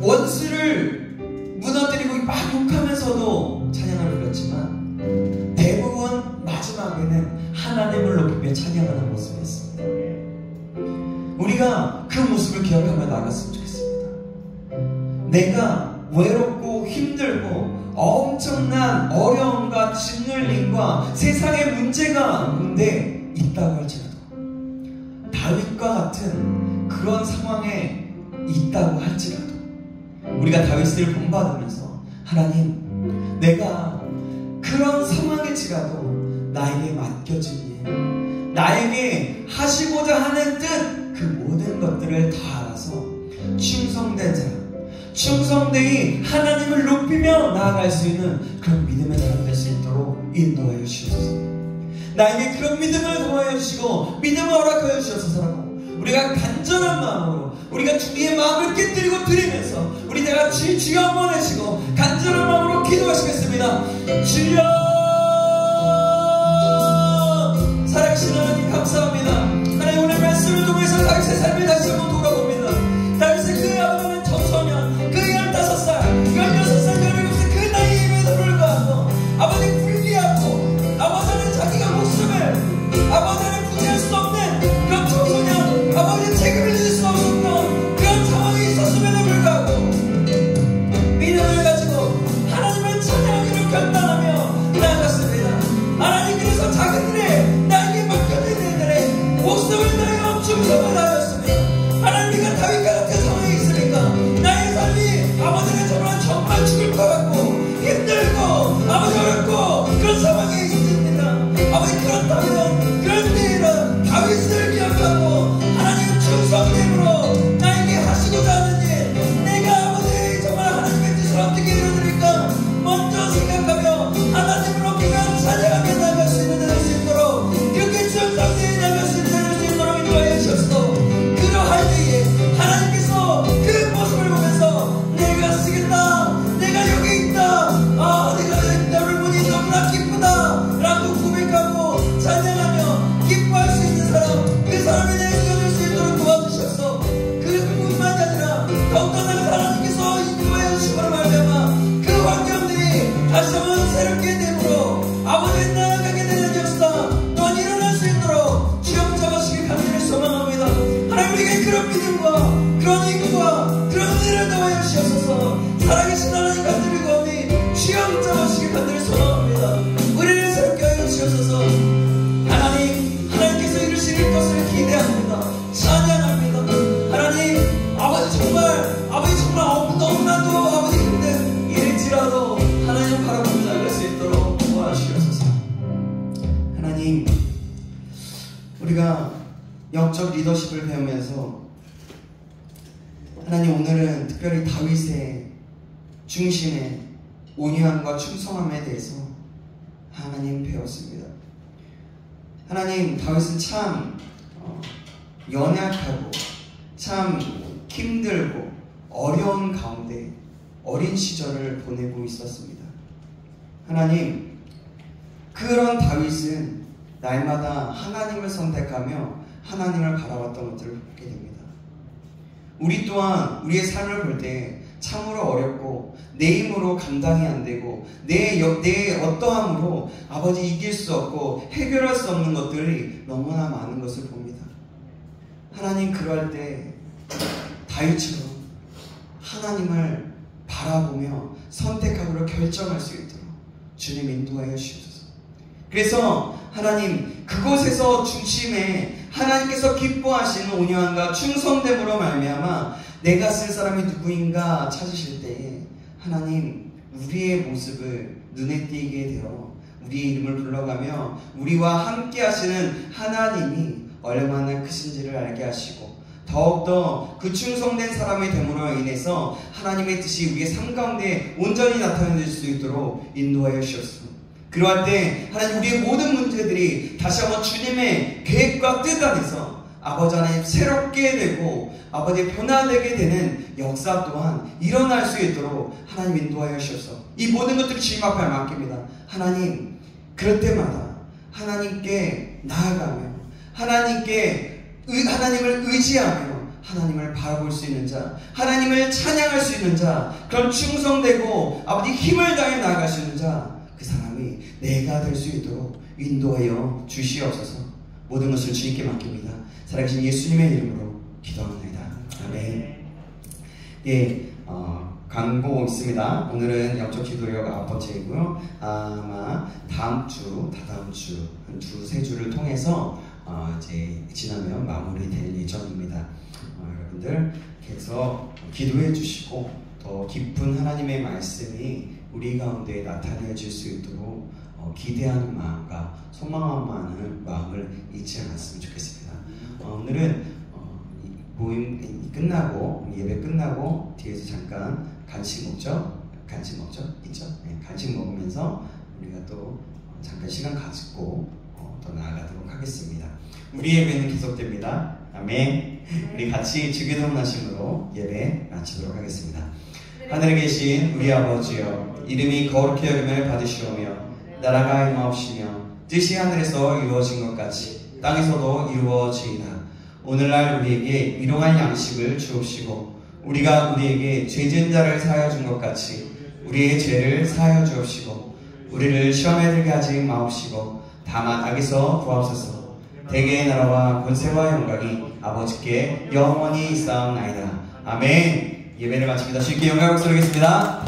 [SPEAKER 3] 원수를 무너뜨리고 막 욕하면서도 찬양을 불렀지만 대부분 마지막에는 하나님을 높이며 찬양하는 모습이었습니다. 우리가 그 모습을 기억하며 나갔으면 좋겠습니다. 내가 외롭고 힘들고 엄청난 어려움과 짓눌림과 세상의 문제가 문제 있다고 할지라도 다윗과 같은 그런 상황에 있다고 할지라도 우리가 다윗을 본받으면서 하나님, 내가 그런 상황일지라도 나에게 맡겨진 일, 나에게 하시고자 하는 뜻, 그 모든 것들을 다 알아서 충성된 사람, 충성되이 하나님을 높이며 나아갈 수 있는 그런 믿음의 사람 될 수 있도록 인도하여 주시옵소서. 나에게 그런 믿음을 더하여 주시고 믿음을 허락하여 주시옵소서라고 우리가 간절한 마음으로 우리가 주님의 마음을 깨뜨리고 드리면서 우리 다 같이 주여 한번 하시고 간절한 마음으로 기도하시겠습니다. 주여, 살아계신 하나님 감사합니다. 하나님, 오늘 말씀을 통해서 다윗의 삶을 다시 한번 돌아봅니다. 다윗의 그 아버지는 청소년, 그 15살, 16살, 17살 그 나이임에도 불구하고 아버지 불리하고 아버지는 자기가 목숨을 아버지는 구제할 수 없는 그런 청소년, 아버지 책임을 질 수 없었던 그런 상황이 있었음에도 불구하고 믿음을 가지고 하나님을 찬양하기로 결단하며 나아갔습니다. 하나님, 그래서 작은 일에 나에게 맡겨진 일들에 목숨을 다하여 충성을 다하였습니다. 하나님, 네가 다윗과 같은 상황이 있으니까 나의 삶이 아버지는 정말 죽을 것 같고 힘들고 아버지 어렵고 그런 상황에 있습니다. 아버지, 그렇다면 그런 일은 다윗을 기억하고 하나님 충성됨으로 나에게 하시고자 하는 일, 내가 아버지 정말 하나님의 뜻을 어떻게 이루어드릴까 먼저 생각하며 하나님을 높이며 찬양하며 나갈 수 있는 될 수 있도록 그렇게 충성되이 나갈 수 있는 될 수 있도록 인도하여 주셔서 그러할 때에 하나님께서 그 모습을 보면서 내가 쓰겠다, 내가 여기 있다, 내가 너를 보니 너무나 기쁘다 라고 고백하고 찬양하며 기뻐할 수 있는 사람, 그 사람이 내가 될 수 있도록 도와주셔서 그뿐만이 아니라 더욱더 나가 하나님께서 인도하여 주심으로 말미암아 그 환경들이 다시 한번 새롭게 되므로 아버지 나아가게 되는 역사 또한 일어날 수 있도록 주여 잡아주시길 간절히 소망합니다. 하나님, 우리에게 그런 믿음과 그런 힘과 그런 은혜를 더하여 주셔서 살아계신 하나님 간절히 구하오니 주여 잡아주시길 간절히 소망합니다. 우리를 새롭게 하여 주셔서 하나님, 하나님께서 이루실 것을 기대합니다. 찬양합니다. 하나님, 아버지 정말 너무나도 아버지 힘든 일일지라도 하나님 바라보며 나갈 수 있도록 도와주시옵소서. 하나님, 우리가 영적 리더십을 배우면서 하나님, 오늘은 특별히 다윗의 중심의 온유함과 충성함에 대해서 하나님 배웠습니다. 하나님, 다윗은 참 연약하고 참 힘들고 어려운 가운데 어린 시절을 보내고 있었습니다. 하나님, 그런 다윗은 날마다 하나님을 선택하며 하나님을 바라봤던 것들을 보게 됩니다. 우리 또한 우리의 삶을 볼 때 참으로 어렵고 내 힘으로 감당이 안 되고 내 어떠함으로 아버지 이길 수 없고 해결할 수 없는 것들이 너무나 많은 것을 봅니다. 하나님, 그럴 때 다윗처럼 하나님을 바라보며 선택하고 결정할 수 있도록 주님 인도하여 주옵소서. 그래서 하나님, 그곳에서 중심에 하나님께서 기뻐하시는 온유함과 충성됨으로 말미암아 내가 쓸 사람이 누구인가 찾으실 때에 하나님, 우리의 모습을 눈에 띄게 되어 우리의 이름을 불러가며 우리와 함께 하시는 하나님이 얼마나 크신지를 알게 하시고 더욱더 그 충성된 사람이 됨으로 인해서 하나님의 뜻이 우리의 삶 가운데 온전히 나타낼 수 있도록 인도하여 주셨습니다. 그러할 때 하나님, 우리의 모든 문제들이 다시 한번 주님의 계획과 뜻 안에서 아버지 하나님 새롭게 되고 아버지 변화되게 되는 역사 또한 일어날 수 있도록 하나님 인도하여 주셔서 이 모든 것들을 주님 앞에 맡깁니다. 하나님, 그럴 때마다
[SPEAKER 4] 하나님께 나아가며 하나님을 의지하며 하나님을 바라볼 수 있는 자, 하나님을 찬양할 수 있는 자, 그런 충성되고 아버지 힘을 다해 나아갈 수 있는 자, 그 사람이 내가 될 수 있도록 인도하여 주시옵소서. 모든 것을 주님께 맡깁니다. 살아계신 예수님의 이름으로 기도합니다. 아멘. 예, 광고 있습니다. 오늘은 영적 기도력 9번째이고요. 아마 다다음 주, 한 두세 주를 통해서 이제 지나면 마무리될 예정입니다. 여러분들 계속 기도해 주시고 더 깊은 하나님의 말씀이 우리 가운데 나타내질 수 있도록 기대하는 마음과 소망하는 마음을 잊지 않았으면 좋겠습니다. 오늘은 모임 끝나고 예배 끝나고 뒤에서 잠깐 간식 먹죠? 있죠? 네, 간식 먹으면서 우리가 또 잠깐 시간 가지고 더 나아가도록 하겠습니다. 우리 예배는 계속됩니다. 아멘. 우리 같이 주기도문 하심으로 예배 마치도록 하겠습니다. 하늘에 계신 우리 아버지여, 이름이 거룩히 여김을 받으시오며 나라가 임하옵시며 뜻이 하늘에서 이루어진 것 같이 땅에서도 이루어지이다. 오늘날 우리에게 일용할 양식을 주옵시고 우리가 우리에게 죄진 자를 사하여 준 것 같이 우리의 죄를 사하여 주옵시고 우리를 시험에 들게 하지 마옵시고 다만 악에서 구하옵소서. 대개의 나라와 권세와 영광이 아버지께 영원히 있사옵나이다. 아멘. 예배를 마칩니다. 주님께 영광을 돌리겠습니다.